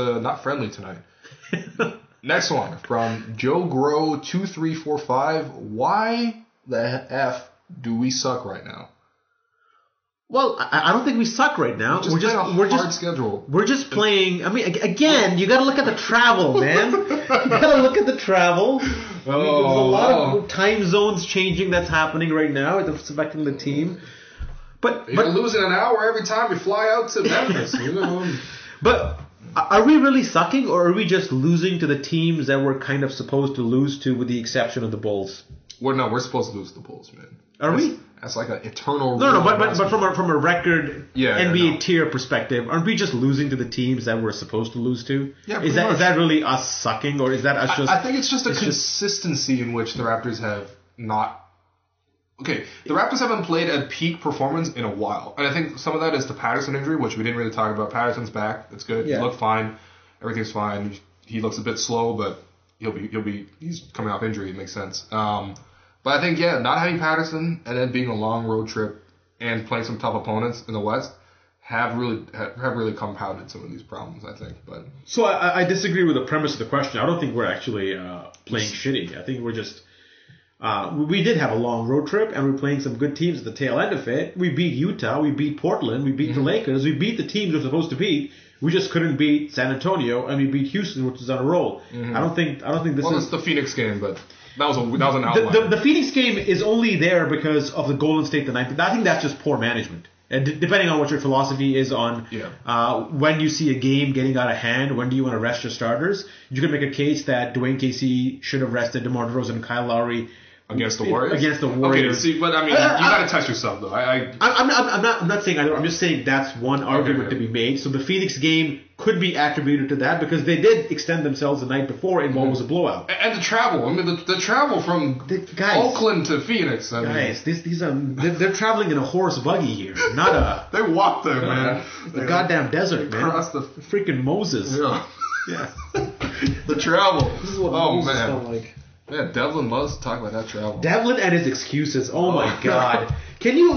friendly tonight. Next one from Joe Grow 2345. Why the F do we suck right now? Well, I don't think we suck right now. We're just schedule. We're just playing. I mean, again, you got to look at the travel, man. You got to look at the travel. There's a lot of time zones changing that's happening right now. It's affecting the team. But you're losing an hour every time you fly out to Memphis. But are we really sucking, or are we just losing to the teams that we're kind of supposed to lose to, with the exception of the Bulls? We're supposed to lose to the Bulls, man. Are we? That's like an eternal. No, but from a record NBA tier perspective, aren't we just losing to the teams that we're supposed to lose to? Yeah, is that really us sucking, or is that us just? I think it's just a consistency in which the Raptors have not. Okay, the Raptors haven't played at peak performance in a while, and I think some of that is the Patterson injury, which we didn't really talk about. Patterson's back; that's good. Yeah. He looked fine. Everything's fine. He looks a bit slow, but he's coming off injury. It makes sense. But I think, not having Patterson and then being a long road trip and playing some tough opponents in the West have really compounded some of these problems, I think. But so I disagree with the premise of the question. I don't think we're actually playing shitty. I think we're just we did have a long road trip, and we're playing some good teams at the tail end of it. We beat Utah, we beat Portland, we beat the Lakers, we beat the teams we're supposed to beat. We just couldn't beat San Antonio, and we beat Houston, which is on a roll. I don't think this is. Well, it's the Phoenix game, but. That was an outlier. The Phoenix game is only there because of the Golden State the night. I think that's just poor management. And depending on what your philosophy is on when you see a game getting out of hand, when do you want to rest your starters, you can make a case that Dwayne Casey should have rested DeMar DeRozan and Kyle Lowry against the Warriors. Okay, see, but I mean, you got to test yourself though. I'm not saying either. I'm just saying that's one argument to be made. So the Phoenix game could be attributed to that because they did extend themselves the night before in what was a blowout. And the travel. I mean, the travel from Oakland to Phoenix. These are they're traveling in a horse buggy here, not a. They walked there, man. The goddamn desert, man. Across the freaking Moses. Yeah. The travel. This is what Moses felt like. Yeah, Devlin loves to talk about that travel. Devlin and his excuses. Oh my God. Can you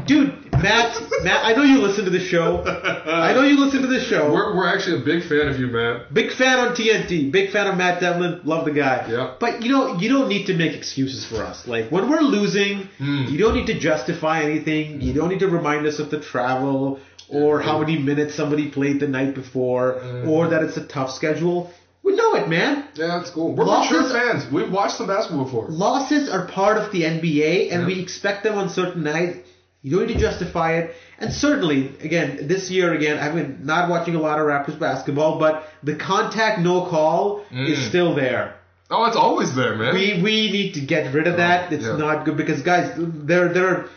dude, Matt, I know you listen to the show. We're actually a big fan of you, Matt. Big fan on TNT. Big fan of Matt Devlin. Love the guy. Yeah. But you don't need to make excuses for us. Like when we're losing, you don't need to justify anything. You don't need to remind us of the travel or how many minutes somebody played the night before or that it's a tough schedule. We know it, man. Yeah, that's cool. We're mature fans. We've watched some basketball before. Losses are part of the NBA, and we expect them on certain nights. You don't need to justify it. And certainly, this year, I've been not watching a lot of Raptors basketball, but the contact no call is still there. Oh, it's always there, man. We need to get rid of that. It's not good because, guys, there are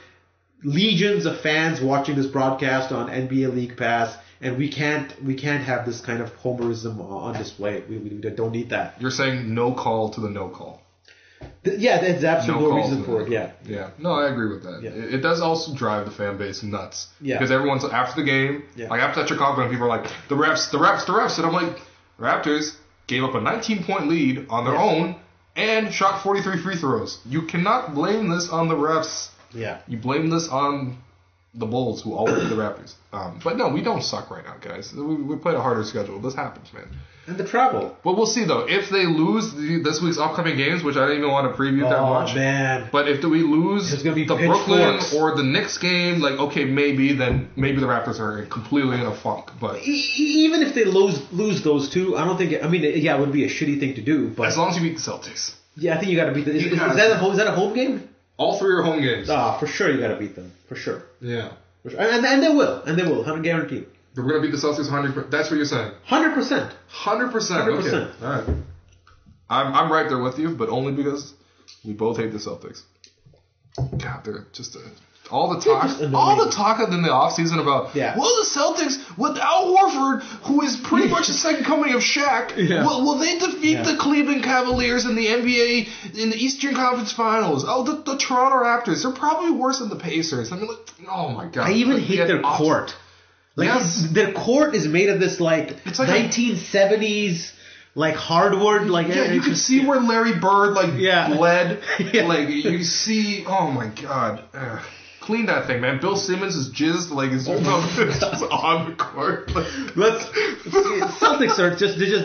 legions of fans watching this broadcast on NBA League Pass. And we can't have this kind of homerism on display. We don't need that. You're saying no call to the no call. There's absolutely no reason for it. Yeah. No, I agree with that. Yeah. It does also drive the fan base nuts. Yeah. Because everyone's after the game, like after that Chicago game, people are like, the refs. And I'm like, Raptors gave up a 19-point lead on their own and shot 43 free throws. You cannot blame this on the refs. Yeah. You blame this on the Bulls, who always beat the Raptors. But no, we don't suck right now, guys. We played a harder schedule. This happens, man. And the travel. But we'll see, though. If they lose this week's upcoming games, which I didn't even want to preview that much. Oh, man. But if we lose the Brooklyn or the Knicks game, maybe the Raptors are completely in a funk. But even if they lose those two, I don't think... it would be a shitty thing to do. But as long as you beat the Celtics. Yeah, I think you got to beat them. Is that a home game? All three are home games. For sure you got to beat them. For sure. Yeah. For sure. And they will. 100 guaranteed. We're going to beat the Celtics 100%. That's what you're saying? 100%. 100%. Okay. All right. I'm right there with you, but only because we both hate the Celtics. God, they're just a All the talk in the offseason about, well, the Celtics, without Horford, who is pretty much the second coming of Shaq, will they defeat the Cleveland Cavaliers in the NBA, in the Eastern Conference Finals? Oh, the Toronto Raptors, they're probably worse than the Pacers. I mean, like, oh my God. I even hate their court. Like, their court is made of this, like, it's like 1970s... like hardwood, like you can see where Larry Bird bled. Like you see, oh my God, clean that thing, man. Bill Simmons is jizzed like it's just on the court. Celtics are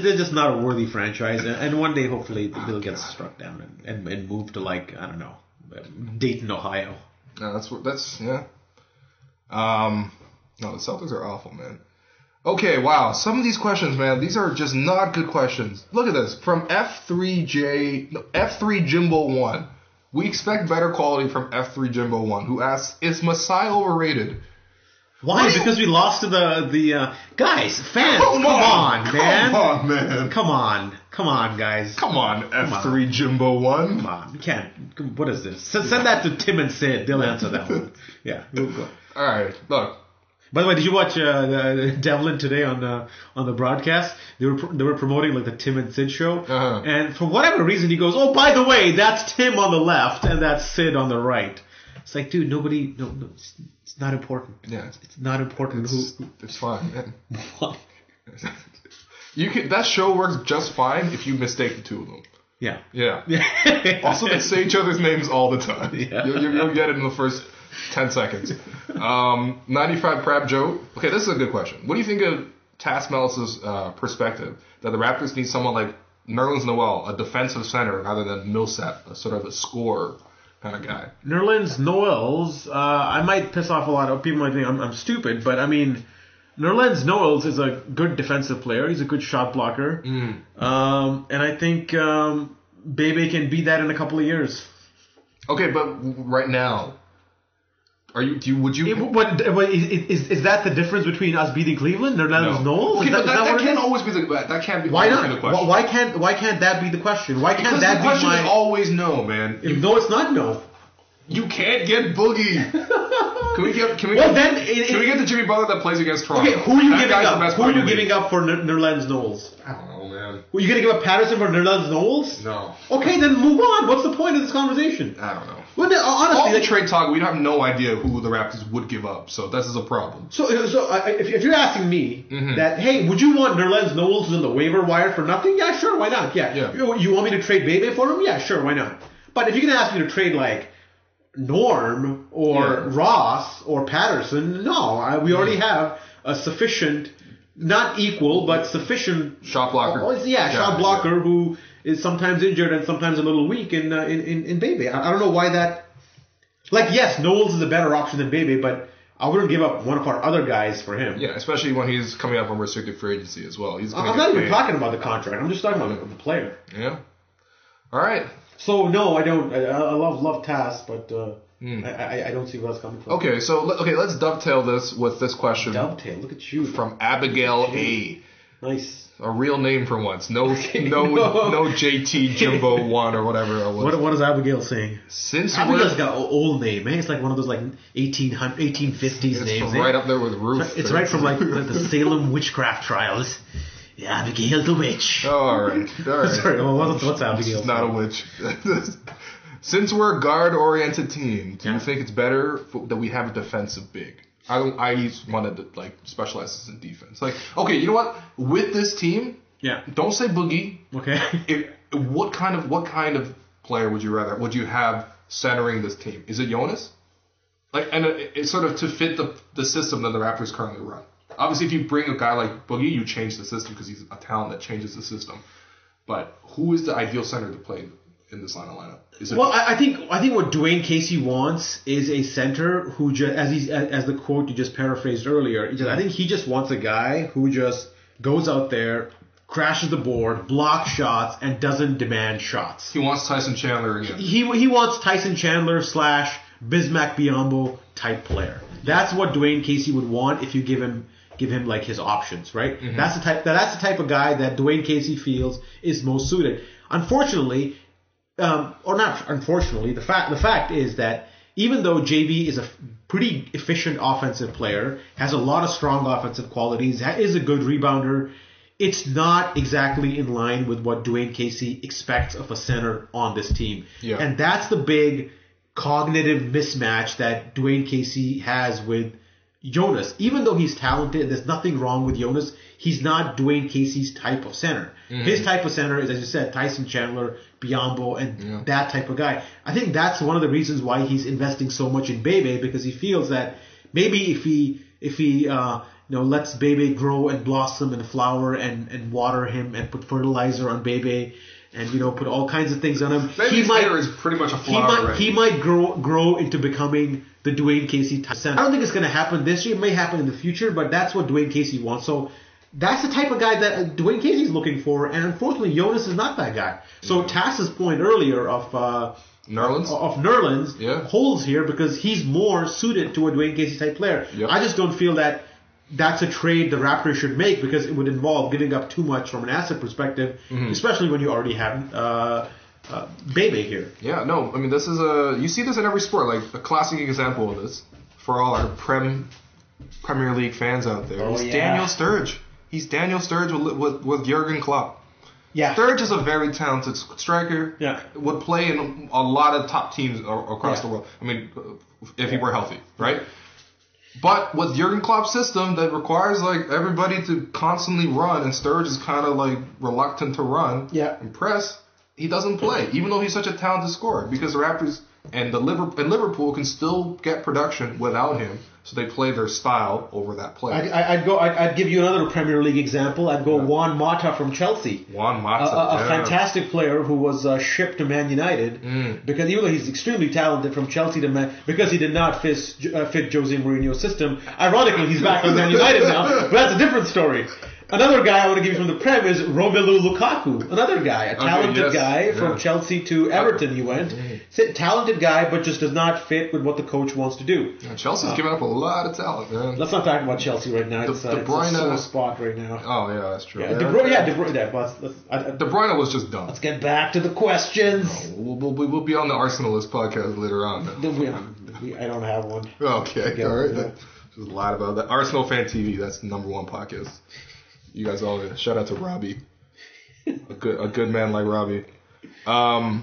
they're just not a worthy franchise, and one day hopefully they'll get struck down and move to, like, I don't know, Dayton, Ohio. No, that's. No, the Celtics are awful, man. Okay, wow. Some of these questions, man, these are just not good questions. Look at this. From F3 Jimbo 1. We expect better quality from F3 Jimbo 1, who asks, is Masai overrated? Why? Because we lost to the guys, fans. Come on, man. Come on, man. Come on, guys. Come on, F3 Jimbo 1. Come on. You can't. What is this? Send that to Tim and Sid. They'll answer that one. Yeah. We'll go. All right. Look. By the way, did you watch Devlin today on the broadcast? They were promoting, like, the Tim and Sid show, and for whatever reason he goes, "Oh, by the way, that's Tim on the left and that's Sid on the right." It's like, dude, no, it's not important. Yeah, it's not important. It's fine, man. Why? That show works just fine if you mistake the two of them. Yeah. Also, they say each other's names all the time. Yeah. You'll get it in the first 10 seconds. 95 Crab Joe. Okay, this is a good question. What do you think of Tas Melis's perspective that the Raptors need someone like Nerlens Noel, a defensive center, rather than Millsap, a sort of a scorer kind of guy? Nerlens Noel's, I might piss off a lot of people. Might think I'm stupid, but I mean, Nerlens Noel's is a good defensive player. He's a good shot blocker. And I think Bebe can beat that in a couple of years. Okay, but right now, Is that the difference between us beating Cleveland or Nerlens Noel? Okay, but that can't always be that can't be why not? The question. Why can't that be the question? Why can't because that the be question is always no, man. No, it's not no. You can't get Boogie. Can we get the Jimmy Butler that plays against Toronto? Okay, who are you giving up? Who are you giving up for Nerlens Noel? I don't know, man. Were you going to give up Patterson for Nerlens Noel? No. Okay, then move on. What's the point of this conversation? I don't know. Well, honestly, all the trade talk, we have no idea who the Raptors would give up, so this is a problem. So if you're asking me that, hey, would you want Nerlens Noel who's on the waiver wire for nothing? Yeah, sure, why not? Yeah. You want me to trade Bebe for him? Yeah, sure, why not? But if you're going to ask me to trade, like, Norm or Ross or Patterson, no. We already have a sufficient, not equal, but sufficient shot blocker. Shot blocker who is sometimes injured and sometimes a little weak in Bebe. I don't know why that. Like, yes, Knowles is a better option than Bebe, but I wouldn't give up one of our other guys for him. Yeah, especially when he's coming up on restricted free agency as well. I'm not even talking about the contract. I'm just talking about the player. Yeah. All right. So no, I don't. I love Tas, but I don't see where that's coming from. Okay, let's dovetail this with this question. Dovetail, look at you. From Abigail A. Nice. A real name for once. No JT Jimbo 1 or whatever it was. What is Abigail saying? Abigail's got an old name, man. It's like one of those like 1850s names. It's right up there with Ruth. It's right from like the Salem witchcraft trials. Yeah, Abigail the witch. All right. Sorry, what's Abigail? She's not a witch. Since we're a guard-oriented team, do you think it's better that we have a defensive big? I wanted to like specializes in defense. Like, okay, you know what? With this team, don't say Boogie. Okay. What kind of player would you have centering this team? Is it Jonas? Like, and it's sort of to fit the system that the Raptors currently run. Obviously, if you bring a guy like Boogie, you change the system because he's a talent that changes the system. But who is the ideal center to play in this lineup? I think what Dwayne Casey wants is a center who just, as the quote you just paraphrased earlier, I think he just wants a guy who just goes out there, crashes the board, blocks shots, and doesn't demand shots. He wants Tyson Chandler again. He wants Tyson Chandler / Bismack Biyombo type player. That's what Dwayne Casey would want if you give him like his options, right? Mm-hmm. That's the type of guy that Dwayne Casey feels is most suited. Unfortunately, or not unfortunately, the fact is that even though JV is a pretty efficient offensive player, has a lot of strong offensive qualities, is a good rebounder, it's not exactly in line with what Dwayne Casey expects of a center on this team. Yeah. And that's the big cognitive mismatch that Dwayne Casey has with Jonas. Even though he's talented, there's nothing wrong with Jonas, he's not Dwayne Casey's type of center. His type of center is, as you said, Tyson Chandler, Biyombo, and that type of guy. I think that's one of the reasons why he's investing so much in Bebe, because he feels that maybe if he lets Bebe grow and blossom and flower and water him and put fertilizer on Bebe and put all kinds of things on him, Bebe's hair is pretty much a flower. He might grow into becoming the Dwayne Casey type center. I don't think it's going to happen this year. It may happen in the future, but that's what Dwayne Casey wants. So that's the type of guy that Dwayne Casey's looking for, and unfortunately, Jonas is not that guy. So Tass's point earlier of Nerlens holds here because he's more suited to a Dwayne Casey type player. Yep. I just don't feel that that's a trade the Raptors should make because it would involve giving up too much from an asset perspective, especially when you already have Bebe here. Yeah, no, I mean, this is you see this in every sport, like a classic example of this for all our Premier League fans out there. Daniel Sturridge. He's Daniel Sturridge with Jurgen Klopp. Yeah. Sturridge is a very talented striker. Yeah. Would play in a lot of top teams across the world. I mean, if he were healthy, right? But with Jurgen Klopp's system that requires like everybody to constantly run, and Sturridge is kind of like reluctant to run and press, he doesn't play, even though he's such a talented scorer, because the Raptors and Liverpool can still get production without him, so they play their style over that play. I'd give you another Premier League example. I'd go Juan Mata from Chelsea. Juan Mata, a fantastic player who was shipped to Man United because even though he's extremely talented from Chelsea to because he did not fit Jose Mourinho's system. Ironically, he's back on Man United now, but that's a different story. Another guy I want to give you from the Prem is Romelu Lukaku. Another guy, a talented guy from Chelsea to Everton. He went. Talented guy, but just does not fit with what the coach wants to do. Yeah, Chelsea's giving up a lot of talent, man. Let's not talk about Chelsea right now. It's a sore spot right now. Oh, yeah, that's true. Yeah, De Bruyne was just dumb. Let's get back to the questions. We'll be on the Arsenalist podcast later on. I don't have one. Okay, all right. Just lied about that. Arsenal Fan TV, that's the #1 podcast. You guys all shout out to Robbie, a good man like Robbie. Oh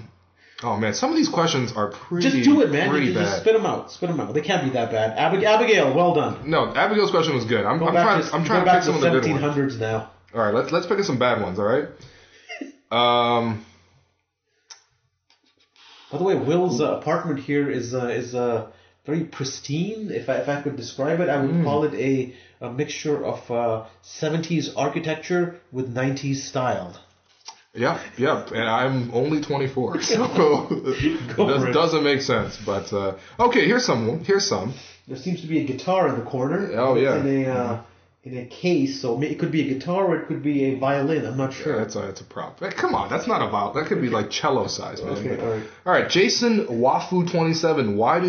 man, some of these questions are pretty. Just do it, man. Pretty bad. Just spit them out. They can't be that bad. Abigail, well done. No, Abigail's question was good. I'm trying to pick some of the good ones. 1700s now. All right, let's pick some bad ones. All right. By the way, Will's apartment here is very pristine. If I could describe it, I would call it a mixture of 70s architecture with 90s style. Yeah, and I'm only 24, so this doesn't make sense. But okay, here's some. There seems to be a guitar in the corner. Oh yeah. In a case, so it could be a guitar or it could be a violin. I'm not sure. Yeah, it's a prop. Come on, that's not a violin. That could be like cello size, man. Okay, all right. Jason Wafu27. Why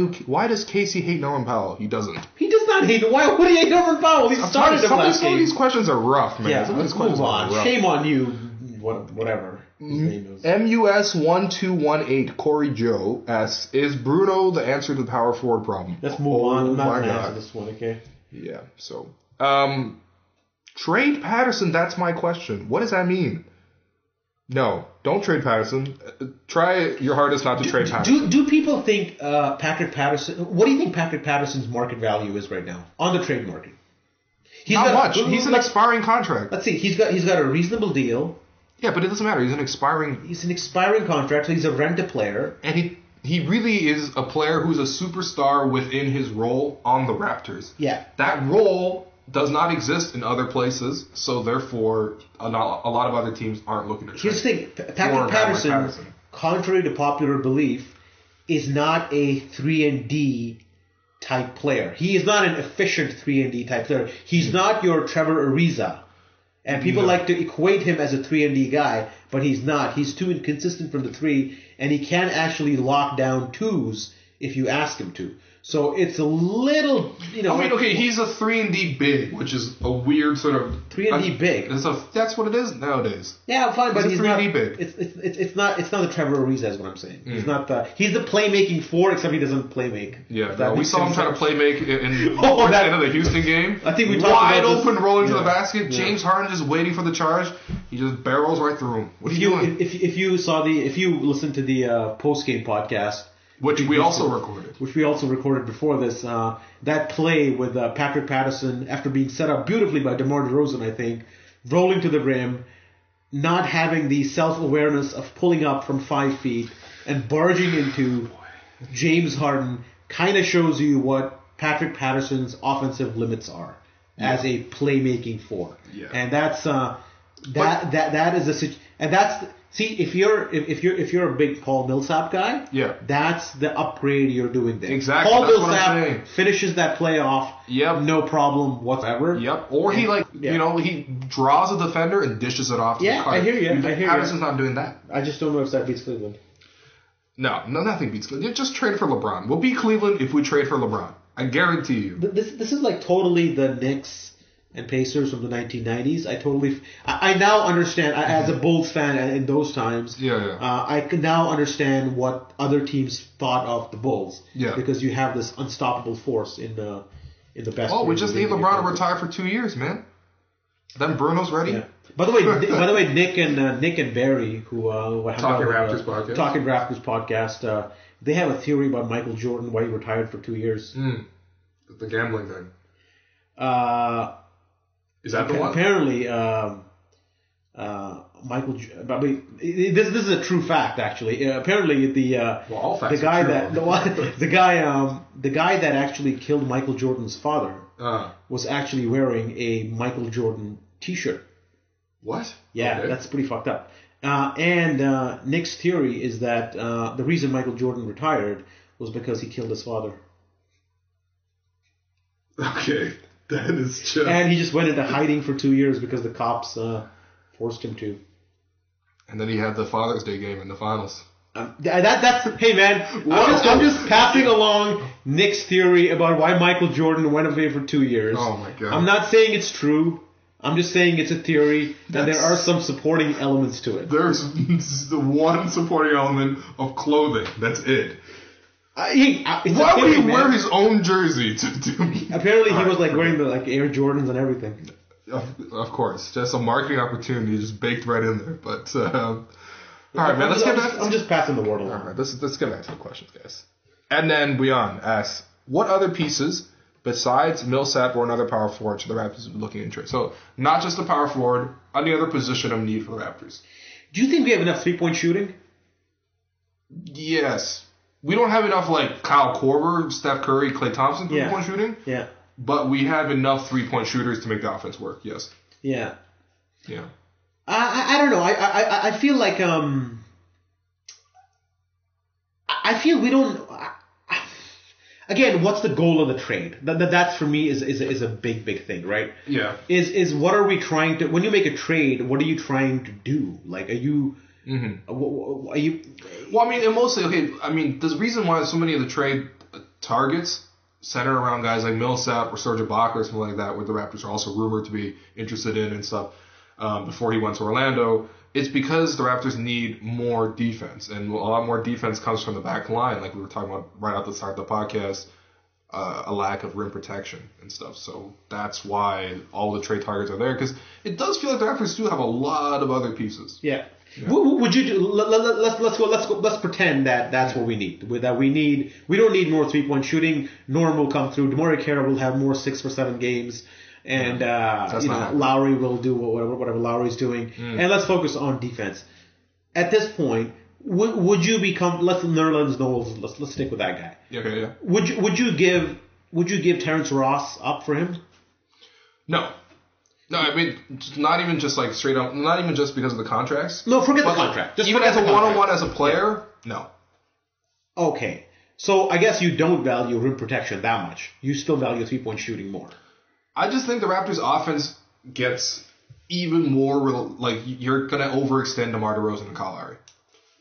does Casey hate Norman Powell? He doesn't. He does not hate. Why would he hate Norman Powell? He started him last game. Some of these questions are rough, man. Yeah, let's move on. Shame on you. Whatever. MUS1218 Corey Joe asks, is Bruno the answer to the power forward problem? Let's move on. I'm not going to answer this one, okay? Yeah, so. Trade Patterson, that's my question. What does that mean? No, don't trade Patterson. Try your hardest not to trade Patterson. Do people think Patrick Patterson... What do you think Patrick Patterson's market value is right now on the trade market? Not much. He's an expiring contract. Let's see. He's got a reasonable deal. Yeah, but it doesn't matter. He's an expiring contract, so he's a rent-a-player. And he really is a player who's a superstar within his role on the Raptors. Yeah. That role does not exist in other places, so therefore a lot of other teams aren't looking to trade. Here's the thing. Patrick Patterson, contrary to popular belief, is not a 3-and-D type player. He is not an efficient 3-and-D type player. He's not your Trevor Ariza. And people like to equate him as a 3-and-D guy, but he's not. He's too inconsistent from the 3, and he can't actually lock down 2s if you ask him to. So it's a little, I mean, okay, he's a 3-and-D big, which is a weird sort of 3-and-D big. That's what it is nowadays. Yeah, fine, but he's not 3-and-D big. It's not the Trevor Ariza is what I'm saying. He's not he's the playmaking 4, except he doesn't play make. Yeah, no, we saw him trying to play make in the end of the Houston game. I think we talked wide about open, this. rolling to the basket. James Harden just waiting for the charge. He just barrels right through him. What are you doing? If you listened to the post game podcast, which we also recorded before this, that play with Patrick Patterson, after being set up beautifully by DeMar DeRozan, I think, rolling to the rim, not having the self-awareness of pulling up from 5 feet and barging into James Harden, kind of shows you what Patrick Patterson's offensive limits are as a playmaking 4. Yeah. And that's that is a and that's. See, if you're a big Paul Millsap guy, that's the upgrade you're doing there. Exactly. Paul that's what I'm saying. Millsap finishes that play off, no problem whatsoever. Yep. Or he he draws a defender and dishes it off to the card. I hear you. Patterson's not doing that. I just don't know if that beats Cleveland. No, nothing beats Cleveland. Just trade for LeBron. We'll beat Cleveland if we trade for LeBron. I guarantee you. This is like totally the Knicks and Pacers from the 1990s. I now understand, as a Bulls fan in those times, I can now understand what other teams thought of the Bulls. Yeah. Because you have this unstoppable force in the best. Oh, we just need LeBron to retire for 2 years, man. Then Bruno's ready. Yeah. By the way, Nick and Barry, who Talking Raptors podcast, they have a theory about Michael Jordan, why he retired for 2 years. The gambling thing. Is that the one? Apparently, Michael. This is a true fact, actually. Apparently, the guy that actually killed Michael Jordan's father was actually wearing a Michael Jordan T-shirt. What? Yeah, okay. That's pretty fucked up. And Nick's theory is that the reason Michael Jordan retired was because he killed his father. Okay. That is just... And he just went into hiding for 2 years because the cops forced him to. And then he had the Father's Day game in the finals. Hey man, I'm just passing along Nick's theory about why Michael Jordan went away for 2 years. Oh my god. I'm not saying it's true. I'm just saying it's a theory, and there are some supporting elements to it. There's the one supporting element of clothing. That's it. Why would he wear his own jersey to do? Apparently, he was wearing the Air Jordans and everything. Of course, just a marketing opportunity just baked right in there. But all right, man, let's get back. I'm just passing the word along. All right, let's get back to the questions, guys. And then Beyond asks, what other pieces besides Millsap or another power forward should the Raptors be looking into? So not just a power forward, any other position of need for the Raptors. Do you think we have enough 3-point shooting? Yes. We don't have enough Kyle Korver, Steph Curry, Klay Thompson 3-point shooting. Yeah. But we have enough 3-point shooters to make the offense work. Yes. Yeah. Yeah. I don't know. I feel like I feel we don't. Again, what's the goal of the trade? That's for me is a big thing, right? Yeah. Is what are we trying to? When you make a trade, what are you trying to do? Are you? Mm-hmm. Are you? Well, I mean, and mostly, okay. I mean, the reason why so many of the trade targets center around guys like Millsap or Serge Ibaka or something like that, where the Raptors are also rumored to be interested in and stuff before he went to Orlando, it's because the Raptors need more defense, and a lot more defense comes from the back line, like we were talking about right at the start of the podcast. A lack of rim protection and stuff, so that's why all the trade targets are there. Because it does feel like the Raptors do have a lot of other pieces. Yeah. Would you let's pretend that that's what we need. We don't need more 3-point shooting. Norm will come through. DeMar Carroll will have more 6 or 7 games, and Lowry will do whatever Lowry's doing. And let's focus on defense. At this point, would you become? Let's Nerlens Noel. Let's stick with that guy. Okay. Yeah. Would you give Terrence Ross up for him? No. No, I mean, not even just straight up, not even just because of the contracts. No, forget the contract. Just even as a one-on-one as a player, no. Okay. So I guess you don't value rim protection that much. You still value 3-point shooting more. I just think the Raptors' offense gets even more, you're going to overextend DeMar DeRozan and Kyle Lowry.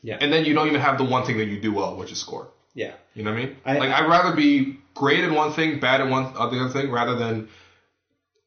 Yeah. And then you don't even have the one thing that you do well, which is score. Yeah. You know what I mean? I'd rather be great at one thing, bad at the other thing, rather than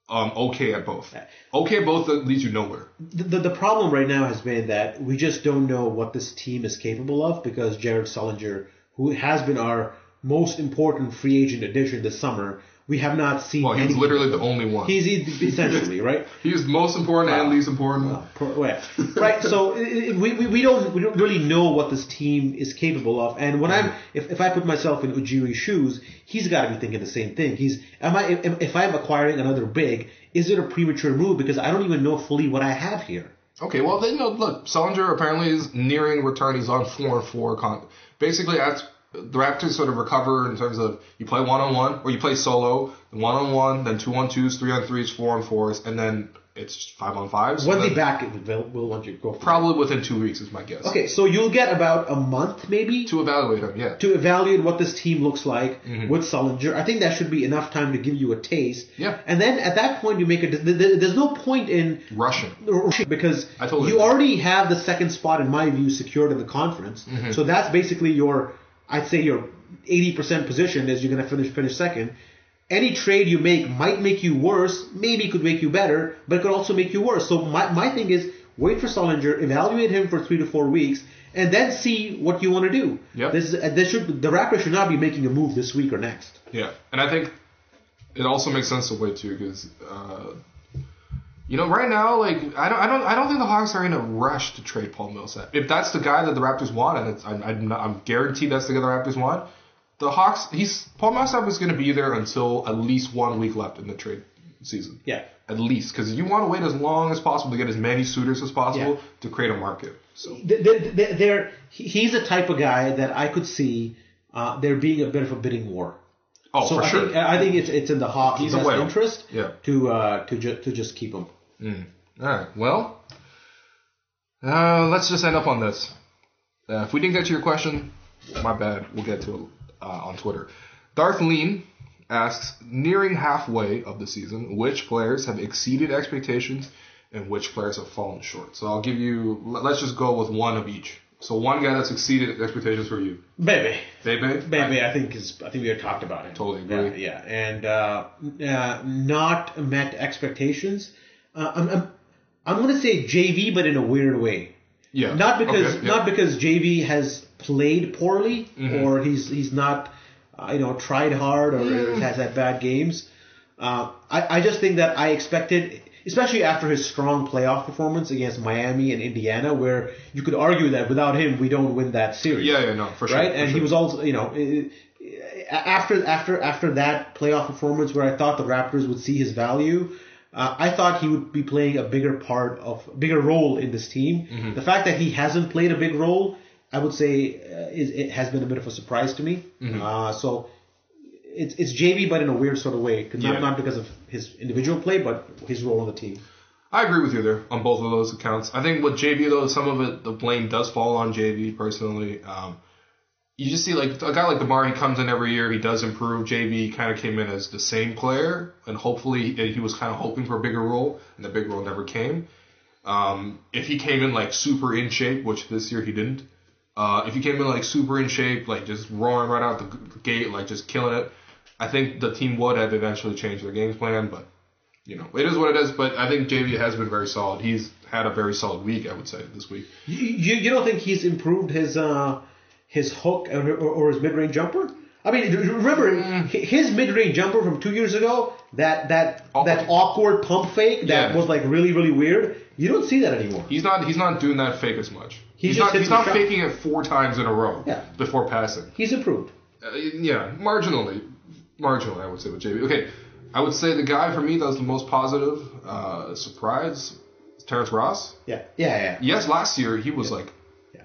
okay at both. Okay at both leads you nowhere. The problem right now has been that we just don't know what this team is capable of because Jared Sullinger, who has been our most important free agent addition this summer, we have not seen. Well, he's literally the only one. He's essentially right. He's most important and least important. Right. So we don't really know what this team is capable of. And when if I put myself in Ujiri's shoes, he's got to be thinking the same thing. If I'm acquiring another big, is it a premature move because I don't even know fully what I have here. Okay, well then look, Sullinger apparently is nearing return. He's on 4-4. Basically, the Raptors sort of recover in terms of you play 1-on-1 or you play solo, 1-on-1, then 2-on-2s, 3-on-3s, 4-on-4s, and then it's 5-on-5s. When's he back? Will want you to go for probably within 2 weeks is my guess. Okay, so you'll get about a month maybe to evaluate him. Yeah. To evaluate what this team looks like with Sullinger. I think that should be enough time to give you a taste. Yeah. And then at that point you make there's no point in rushing because you already have the second spot in my view secured in the conference. So that's basically your 80% position is you're going to finish second. Any trade you make might make you worse, maybe could make you better, but it could also make you worse. So my thing is wait for Sullinger, evaluate him for 3 to 4 weeks, and then see what you want to do. Yep. The Raptors should not be making a move this week or next. Yeah, and I think it also makes sense to wait too because right now, I don't think the Hawks are in a rush to trade Paul Millsap. If that's the guy that the Raptors want, and I'm guaranteed that's the guy the Raptors want, the Hawks, Paul Millsap is going to be there until at least 1 week left in the trade season. Yeah, at least because you want to wait as long as possible to get as many suitors as possible to create a market. So he's the type of guy that I could see there being a bit of a bidding war. Oh, so for sure. I think it's in the Hawks' best interest to just keep him. All right. Well, let's just end up on this. If we didn't get to your question, my bad. We'll get to it on Twitter. Darth Lean asks, nearing halfway of the season, which players have exceeded expectations and which players have fallen short? So I'll give you, let's just go with one of each. So one guy that's exceeded expectations for you. Bebe, I think we had talked about it. Totally agree. Yeah. And not met expectations. I'm going to say JV, but in a weird way. Yeah. Not because JV has played poorly or he's not tried hard or has had bad games. I just think that I expected, especially after his strong playoff performance against Miami and Indiana, where you could argue that without him we don't win that series. Yeah, no, for sure. Right, and he was also after that playoff performance where I thought the Raptors would see his value. I thought he would be playing a bigger role in this team. The fact that he hasn't played a big role, I would say, it has been a bit of a surprise to me. So it's JV, but in a weird sort of way, not because of his individual play, but his role on the team. I agree with you there on both of those accounts. I think with JV though, some of it, the blame does fall on JV personally. You just see like a guy like DeMar, he comes in every year, he does improve. JV kind of came in as the same player, and hopefully he was kind of hoping for a bigger role, and the big role never came. If he came in like super in shape, which this year he didn't, if he came in like super in shape, like just roaring right out the gate, like just killing it, I think the team would have eventually changed their game plan, but it is what it is. But I think JV has been very solid. He's had a very solid week, I would say, this week. You don't think he's improved his hook or his mid-range jumper? I mean, remember his mid-range jumper from 2 years ago, that awkward pump fake that was like really, really weird. You don't see that anymore. He's not doing that fake as much. He's not faking it 4 times in a row before passing. He's improved. Marginally, I would say with JV. Okay, I would say the guy for me that was the most positive surprise is Terrence Ross. Yeah. Yes, last year he was like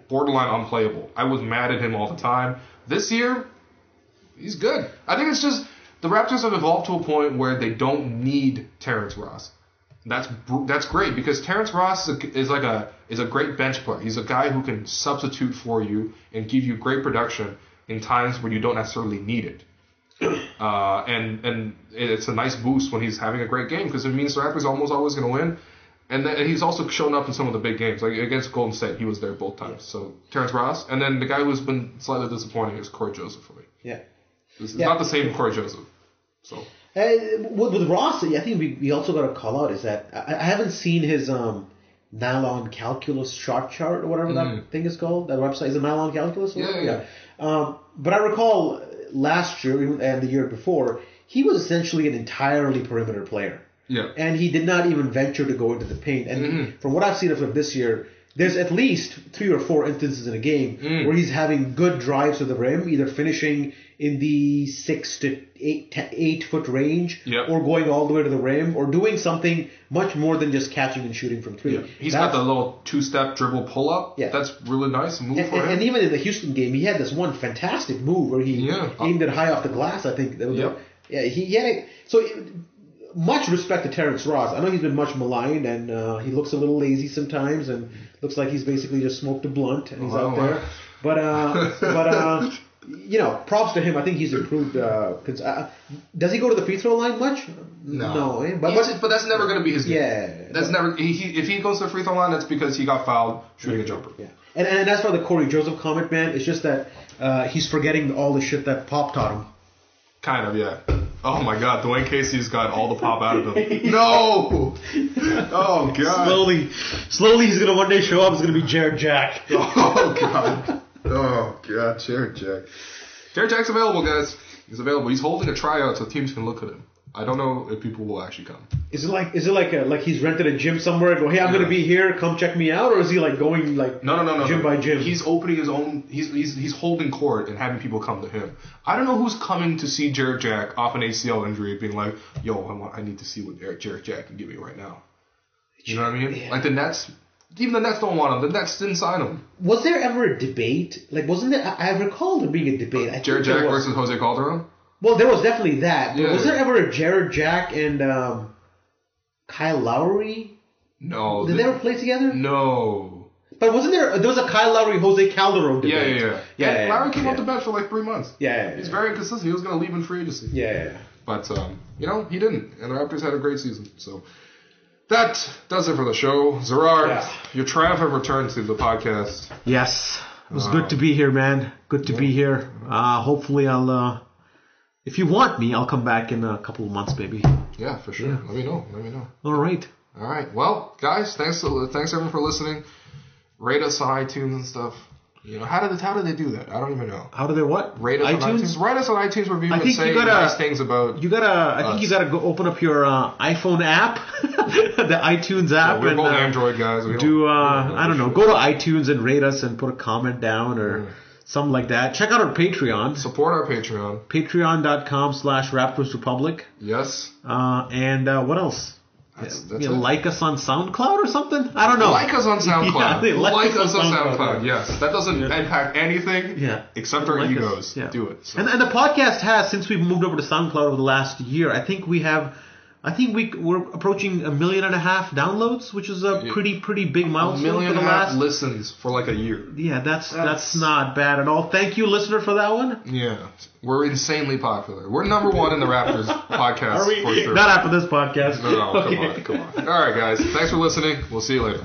borderline unplayable. I was mad at him all the time. This year, he's good. I think it's just the Raptors have evolved to a point where they don't need Terrence Ross. That's great because Terrence Ross is a great bench player. He's a guy who can substitute for you and give you great production in times where you don't necessarily need it. And it's a nice boost when he's having a great game because it means the Raptors are almost always going to win. And then he's also shown up in some of the big games. Like against Golden State, he was there both times. So Terrence Ross. And then the guy who's been slightly disappointing is Corey Joseph for me. Yeah. It's not the same Corey Joseph. So with Ross, I think we also got to call out is that I haven't seen his nylon calculus shot chart or whatever that thing is called. That website is it nylon calculus? Yeah. But I recall last year and the year before, he was essentially an entirely perimeter player. Yeah. And he did not even venture to go into the paint. And from what I've seen of him this year, there's at least 3 or 4 instances in a game where he's having good drives to the rim, either finishing in the 6 to 8 foot range, or going all the way to the rim, or doing something much more than just catching and shooting from 3. Yeah. He's got the little 2-step dribble pull up. Yeah. That's really nice move for him. And even in the Houston game, he had this one fantastic move where he aimed it high off the glass. I think. He had it. So. Much respect to Terrence Ross. I know he's been much maligned, and he looks a little lazy sometimes, and looks like he's basically just smoked a blunt, and he's out there. But props to him. I think he's improved. Does he go to the free throw line much? No. But that's never going to be his game. Yeah. That's never. If he goes to the free throw line, that's because he got fouled shooting a jumper. Yeah. And as for the Corey Joseph comment, man, it's just that he's forgetting all the shit that Pop taught him. Kind of, yeah. Oh my God, Dwayne Casey's got all the pop out of him. No! Oh God. Slowly he's gonna one day show up. It's gonna be Jared Jack. Oh God, Jared Jack. Jared Jack's available, guys. He's available. He's holding a tryout so teams can look at him. I don't know if people will actually come. Is it like he's rented a gym somewhere and go, hey, I'm gonna be here, come check me out, or is he like going like no, gym by gym? He's opening his own. He's holding court and having people come to him. I don't know who's coming to see Jared Jack off an ACL injury, being like, yo, I need to see what Jared Jack can give me right now. You know what I mean? Yeah. Like the Nets. Even the Nets don't want him. The Nets didn't sign him. Was there ever a debate? Like, wasn't there? I recall there being a debate. Jared Jack versus Jose Calderon. Well, there was definitely that. But was there ever a Jared Jack and Kyle Lowry? No. Did they ever play together? No. But wasn't there? There was a Kyle Lowry Jose Calderon debate. Yeah. Lowry came off the bench for like 3 months. Yeah. He's very inconsistent. He was going to leave in free agency. Yeah. But he didn't, and the Raptors had a great season. So that does it for the show. Zarar, your triumph have returned to the podcast. Yes, it was good to be here, man. Good to be here. Hopefully, I'll. If you want me, I'll come back in a couple of months, maybe. Yeah, for sure. Yeah. Let me know. All right. Well, guys, thanks everyone for listening. Rate us on iTunes and stuff. You know, how do they do that? I don't even know. How do they what? Rate us on iTunes. Write us on iTunes review and say nice things about. I think you gotta go open up your iPhone app, the iTunes app. Yeah, we're both Android guys. I don't know. Go to iTunes and rate us and put a comment down or. Something like that. Check out our Patreon. Support our Patreon. Patreon.com/RaptorsRepublic. Yes. And what else? That's like us on SoundCloud or something? I don't know. Like us on SoundCloud. like us on SoundCloud. Yes. That doesn't impact anything except our egos. Do it. So. And the podcast has, since we've moved over to SoundCloud over the last year, I think we're approaching 1.5 million downloads, which is a pretty big milestone. 1.5 million listens for like a year. Yeah, that's not bad at all. Thank you, listener, for that one. Yeah, we're insanely popular. We're number one in the Raptors podcast. Are we? For sure. Not after this podcast. No, come on. All right, guys. Thanks for listening. We'll see you later.